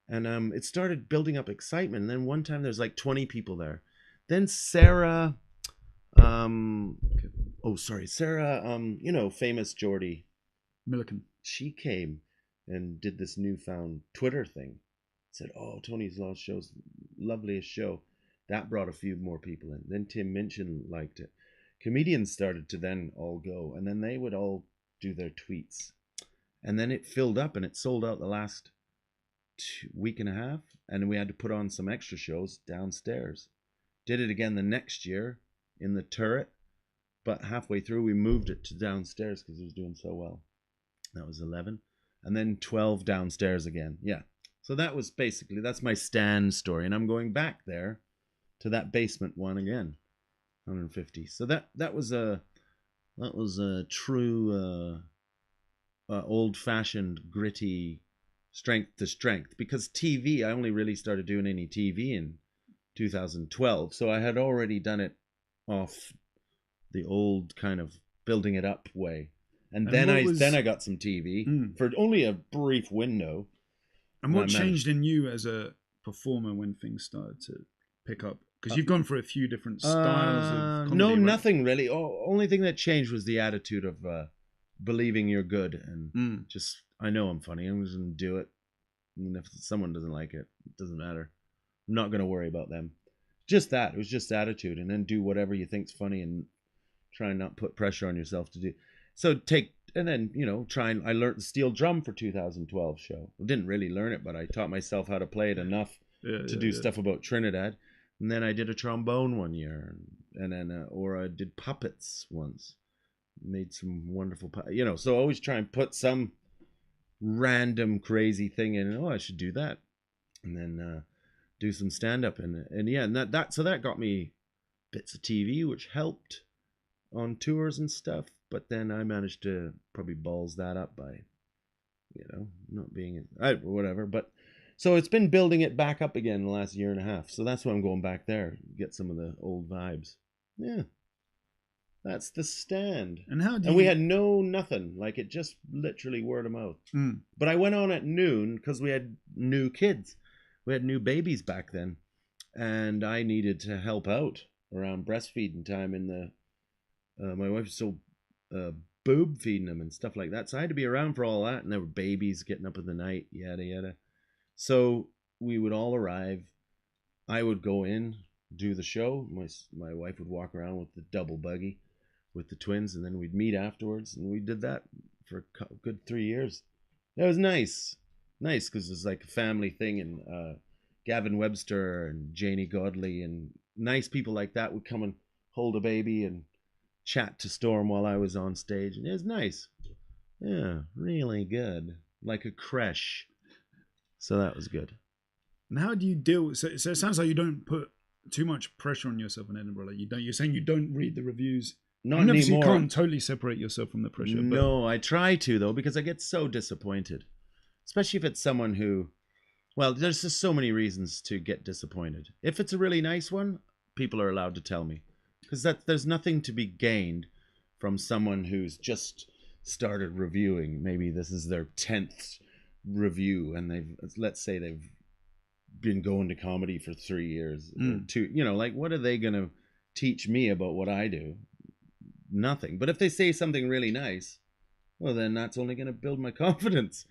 And it started building up excitement. And then one time there's like 20 people there. Then Sarah, famous Geordie Milliken. She came and did this newfound Twitter thing. Said, Tony's Lost Show's loveliest show. That brought a few more people in. Then Tim Minchin liked it. Comedians started to then all go, and then they would all do their tweets. And then it filled up, and it sold out the last week and a half, and we had to put on some extra shows downstairs. Did it again the next year in the turret, but halfway through we moved it to downstairs because it was doing so well. That was 11, and then 12 downstairs again. Yeah. So that was basically, that's my stand story, and I'm going back there to that basement one again, 150. So that was a true old-fashioned gritty strength to strength, because TV, I only really started doing any TV in 2012, so I had already done it off the old kind of building it up way, and then I got some TV for only a brief window. And what changed in you as a performer when things started to pick up? Because you've gone for a few different styles of comedy. No, right? nothing really. Only thing that changed was the attitude of believing you're good and just, I know I'm funny, I'm just going to do it. And if someone doesn't like it, it doesn't matter. I'm not going to worry about them. Just that. It was just attitude. And then do whatever you think's funny and try and not put pressure on yourself to do. So and then, I learned the steel drum for 2012 show. I didn't really learn it, but I taught myself how to play it enough to do stuff about Trinidad. And then I did a trombone one year, and then or I did puppets once. Made some wonderful, so always try and put some random crazy thing in. I should do that, and then do some stand up, and that got me bits of TV, which helped. on tours and stuff, but then I managed to probably balls that up by, not being whatever. But so it's been building it back up again the last year and a half. So that's why I'm going back there, get some of the old vibes. Yeah. That's the stand. And we had nothing. Like, it just literally word of mouth. But I went on at noon because we had new kids. We had new babies back then. And I needed to help out around breastfeeding time in the my wife was still boob feeding them and stuff like that. So I had to be around for all that. And there were babies getting up in the night, yada, yada. So we would all arrive. I would go in, do the show. My wife would walk around with the double buggy with the twins, and then we'd meet afterwards. And we did that for a good 3 years. That was nice. Nice, because it was like a family thing. And Gavin Webster and Janie Godley and nice people like that would come and hold a baby and chat to Storm while I was on stage. And it was nice. Yeah, really good. Like a creche. So that was good. And how do you deal? So it sounds like you don't put too much pressure on yourself in Edinburgh. Like you're saying you don't read the reviews. Not anymore. You can't totally separate yourself from the pressure. No, I try to, though, because I get so disappointed. Especially if it's someone who, well, there's just so many reasons to get disappointed. If it's a really nice one, people are allowed to tell me. Because there's nothing to be gained from someone who's just started reviewing. Maybe this is their 10th review, and let's say they've been going to comedy for 3 years or 2. Like, what are they going to teach me about what I do? Nothing. But if they say something really nice, well, then that's only going to build my confidence.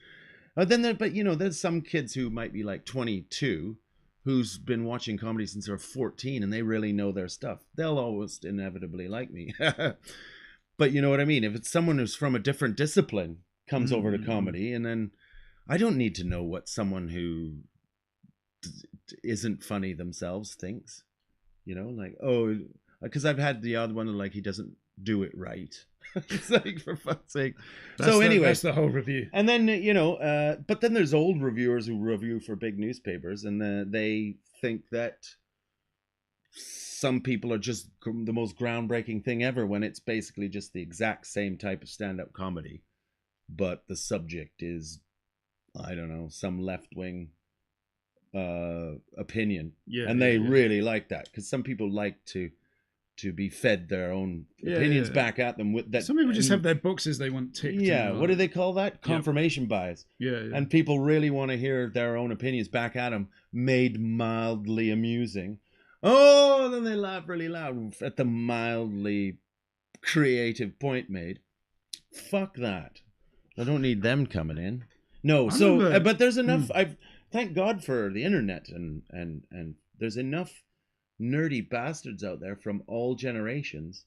But there's some kids who might be like 22 who's been watching comedy since they're 14 and they really know their stuff. They'll always inevitably like me. But you know what I mean? If it's someone who's from a different discipline comes over to comedy, and then I don't need to know what someone who isn't funny themselves thinks. Like, oh, because I've had the odd one like he doesn't do it right. It's like, for fuck's sake. Anyway, that's the whole review. And then but then there's old reviewers who review for big newspapers, and they think that some people are just the most groundbreaking thing ever, when it's basically just the exact same type of stand-up comedy, but the subject is, I don't know, some left-wing opinion. And they really like that, because some people like to be fed their own opinions back at them. With that, some people just have their boxes they want ticked. Yeah, what do they call that? Confirmation bias. Yeah. And people really want to hear their own opinions back at them, made mildly amusing. Oh, and then they laugh really loud at the mildly creative point made. Fuck that. I don't need them coming in. No, but there's enough. Thank God for the internet, and there's enough nerdy bastards out there from all generations.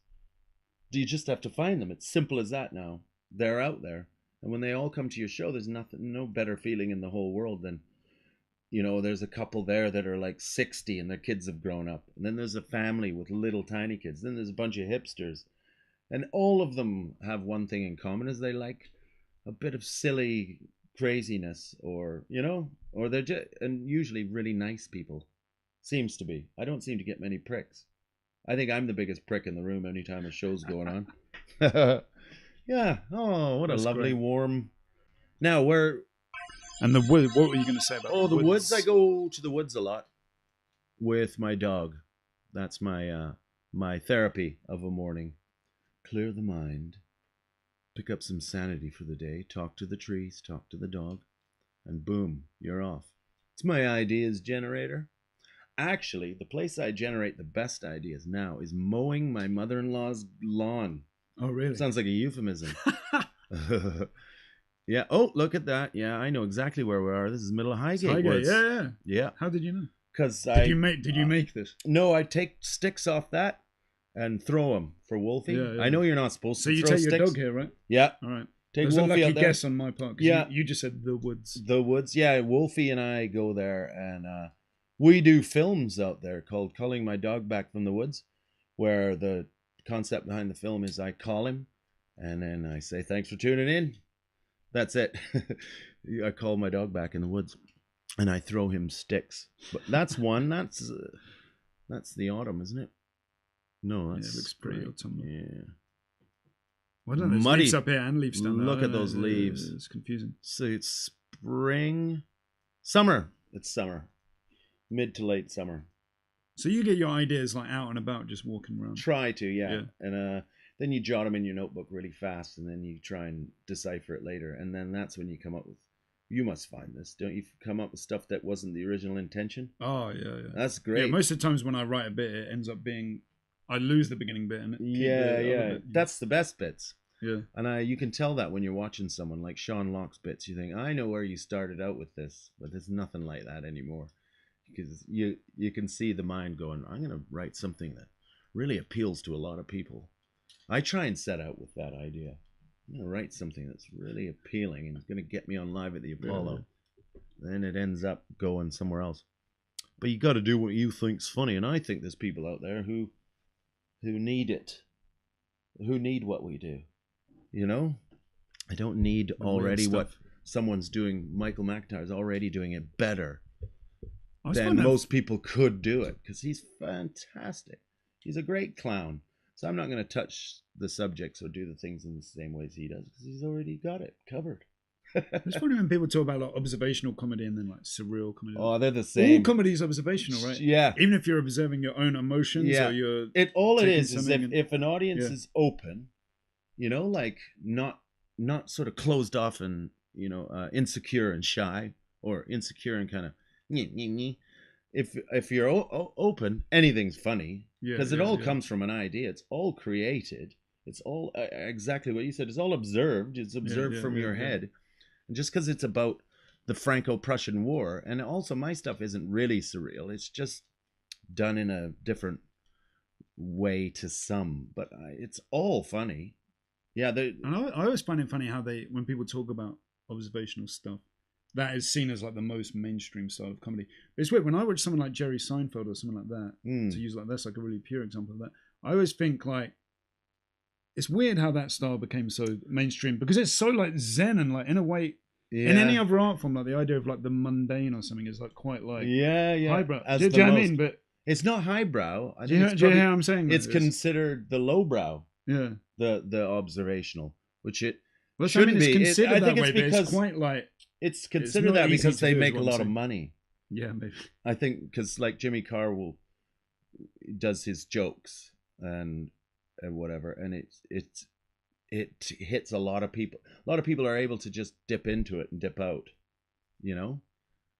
You just have to find them. It's simple as that now. They're out there. And when they all come to your show, there's no better feeling in the whole world than, there's a couple there that are like 60 and their kids have grown up. And then there's a family with little tiny kids. Then there's a bunch of hipsters. And all of them have one thing in common, is they like a bit of silly craziness, or they're just, and usually really nice people. Seems to be. I don't seem to get many pricks. I think I'm the biggest prick in the room anytime a show's going on. Yeah. Oh, what a lovely, warm. Now, And the wood. What were you going to say about the woods? I go to the woods a lot with my dog. That's my therapy of a morning. Clear the mind. Pick up some sanity for the day. Talk to the trees. Talk to the dog. And boom, you're off. It's my ideas generator. Actually, the place I generate the best ideas now is mowing my mother-in-law's lawn. Oh, really? Sounds like a euphemism. Yeah. Oh, look at that. Yeah, I know exactly where we are. This is middle of Highgate Woods. Yeah. How did you know? Because did you make this? No, I take sticks off that and throw them for Wolfie. Yeah. I know you're not supposed to. So you take your dog here, right? Yeah. All right. Take Wolfie a lucky out there. Guess on my part. Yeah. You just said the woods. The woods. Yeah. Wolfie and I go there, and we do films out there called Calling My Dog Back from the Woods, where the concept behind the film is I call him, and then I say, thanks for tuning in. That's it. I call my dog back in the woods, and I throw him sticks. But that's one. That's the autumn, isn't it? No, that's it looks pretty autumnal. Yeah. Well, I don't know. There's muddy. leaves up here and leaves down there. Look I don't at know. those leaves. It's confusing. So it's summer. It's summer, mid to late summer. So you get your ideas like out and about, just walking around. Try to, yeah. And then you jot them in your notebook really fast, and then you try and decipher it later, and then that's when you come up with. You must find this, don't you? Come up with stuff that wasn't the original intention. Oh yeah. That's great. Yeah, most of the times when I write a bit, it ends up being I lose the beginning bit and yeah. bit. That's the best bits. Yeah. And you can tell that when you're watching someone like Sean Locke's bits. You think, I know where you started out with this, but there's nothing like that anymore. Because you can see the mind going, I'm going to write something that really appeals to a lot of people. I try and set out with that idea. I'm going to write something that's really appealing and it's going to get me on Live at the Apollo. Yeah. Then it ends up going somewhere else. But you got to do what you think's funny. And I think there's people out there who need it, who need what we do. You know, I don't need already what someone's doing. Michael McIntyre's already doing it better than most people could do it because he's fantastic. He's a great clown. So I'm not going to touch the subjects or do the things in the same ways he does because he's already got it covered. It's funny when people talk about like observational comedy and then like surreal comedy. Oh, they're the same. All comedy is observational, right? Yeah. Even if you're observing your own emotions or you're all it is if an audience is open, you know, like not sort of closed off and, you know, insecure and shy or insecure and kind of if you're open, anything's funny because it all comes from an idea. It's all created. It's all exactly what you said. It's all observed. It's observed from your head. And just because it's about the Franco-Prussian War, and also my stuff isn't really surreal. It's just done in a different way to some, but it's all funny. Yeah, and I always find it funny how when people talk about observational stuff, that is seen as like the most mainstream style of comedy. But it's weird when I watch someone like Jerry Seinfeld or something like that, to use like that's like a really pure example of that. I always think like it's weird how that style became so mainstream because it's so like zen and like in a way. Yeah. In any other art form, like the idea of like the mundane or something is like quite like highbrow. Do you know what I mean? But it's not highbrow. I think do you hear what I'm saying? It's considered the lowbrow. Yeah. The observational, which it shouldn't be. It's considered that way, but it's quite like it's considered that because they make a lot of money. Yeah, maybe. I think because like Jimmy Carr does his jokes and whatever, and it hits a lot of people. A lot of people are able to just dip into it and dip out. You know,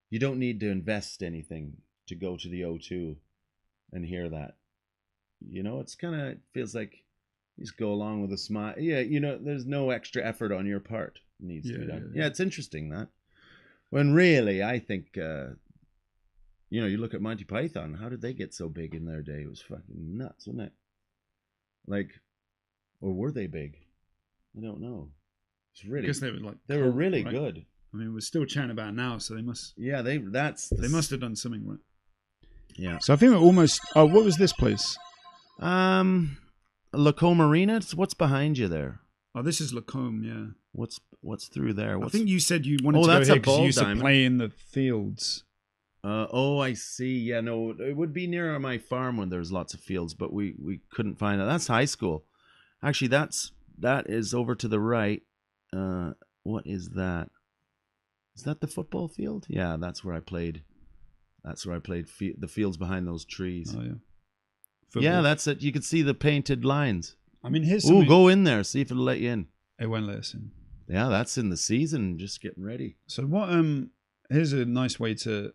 you don't need to invest anything to go to the O2 and hear that. You know, it's kind of feels like you just go along with a smile. Yeah, you know, there's no extra effort on your part needs to be done. Yeah, it's interesting that. When really, I think, you know, you look at Monty Python. How did they get so big in their day? It was fucking nuts, wasn't it? Like, or were they big? I don't know. It's really because they were like they were really good. I mean, we're still chatting about it now, so they must. Yeah, they must have done something right. Yeah. So I think we're almost. Oh, what was this place? Lacombe Arena. What's behind you there? Oh, this is Lacombe. Yeah. What's through there? I think you said you wanted to go here because you used to play in the fields. Oh, I see. Yeah, no, it would be near my farm when there's lots of fields, but we couldn't find it. That's high school. Actually, that is over to the right. What is that? Is that the football field? Yeah, that's where I played. That's where I played the fields behind those trees. Oh yeah. Football. Yeah, that's it. You can see the painted lines. I mean, here's something. Go in there. See if it'll let you in. It won't let us in. Yeah, that's in the season. Just getting ready. So what? Here's a nice way to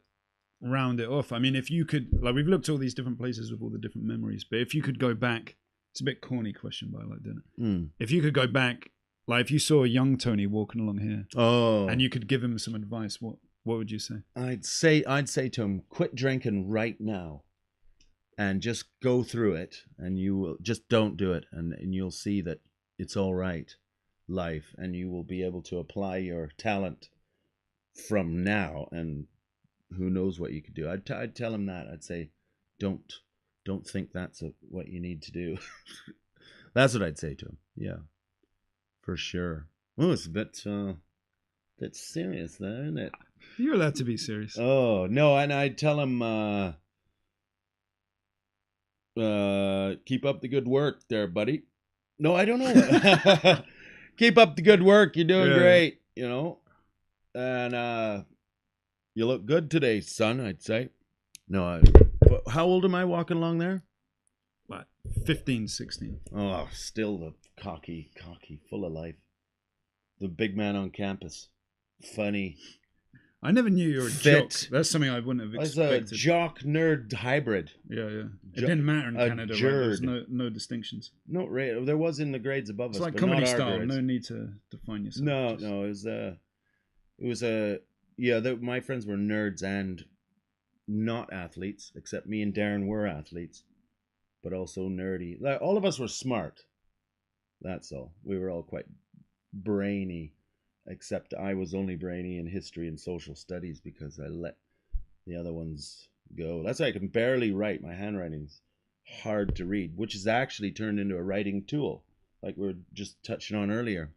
round it off. I mean, if you could, like, we've looked at all these different places with all the different memories, but if you could go back, it's a bit corny question, but I like doing it. If you could go back, like, if you saw a young Tony walking along here, and you could give him some advice, what would you say? I'd say to him, quit drinking right now, and just go through it, and you will just don't do it, and you'll see that it's all right, life, and you will be able to apply your talent from now, and who knows what you could do. I'd tell him that. I'd say, don't think that's what you need to do. That's what I'd say to him. Yeah, for sure. Oh, it's a bit serious there, isn't it? You're allowed to be serious. Oh no, and I'd tell him, keep up the good work there, buddy. No, I don't know. Keep up the good work. You're doing great, you know. And you look good today, son, I'd say. No, how old am I walking along there? Like 15, 16. Oh, still the cocky, full of life. The big man on campus. Funny. I never knew you were a Fit. jock. That's something I wouldn't have I was expected. a jock nerd hybrid. Yeah. It didn't matter in Canada. Right? There's no distinctions. No, right. There was in the grades above us. It's like but comedy not our style. grades. No need to define yourself. No. My friends were nerds and not athletes, except me and Darren were athletes, but also nerdy. Like, all of us were smart. That's all. We were all quite brainy, except I was only brainy in history and social studies because I let the other ones go. That's why I can barely write. My handwriting's hard to read, which is actually turned into a writing tool, like we were just touching on earlier.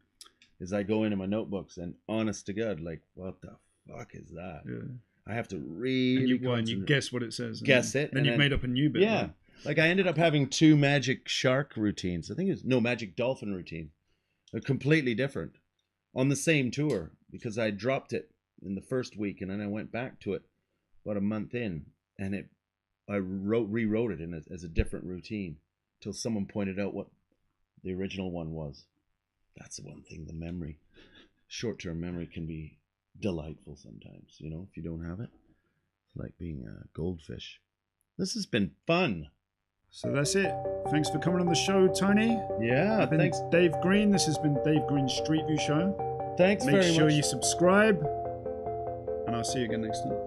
Is I go into my notebooks and honest to God, like, what the fuck is that? Yeah. I have to really and you guess what it says. Guess it. Then you've made up a new bit. Yeah. Right? Like I ended up having 2 magic shark routines. I think it was magic dolphin routine. They're completely different on the same tour because I dropped it in the first week and then I went back to it about a month in and I rewrote it as a different routine till someone pointed out what the original one was. That's the one thing, the memory. Short-term memory can be delightful sometimes, you know, if you don't have it. It's like being a goldfish. This has been fun. So that's it. Thanks for coming on the show, Tony. Yeah, thanks. Dave Green. This has been Dave Green's Street View Show. Thanks very much. Make sure you subscribe, and I'll see you again next time.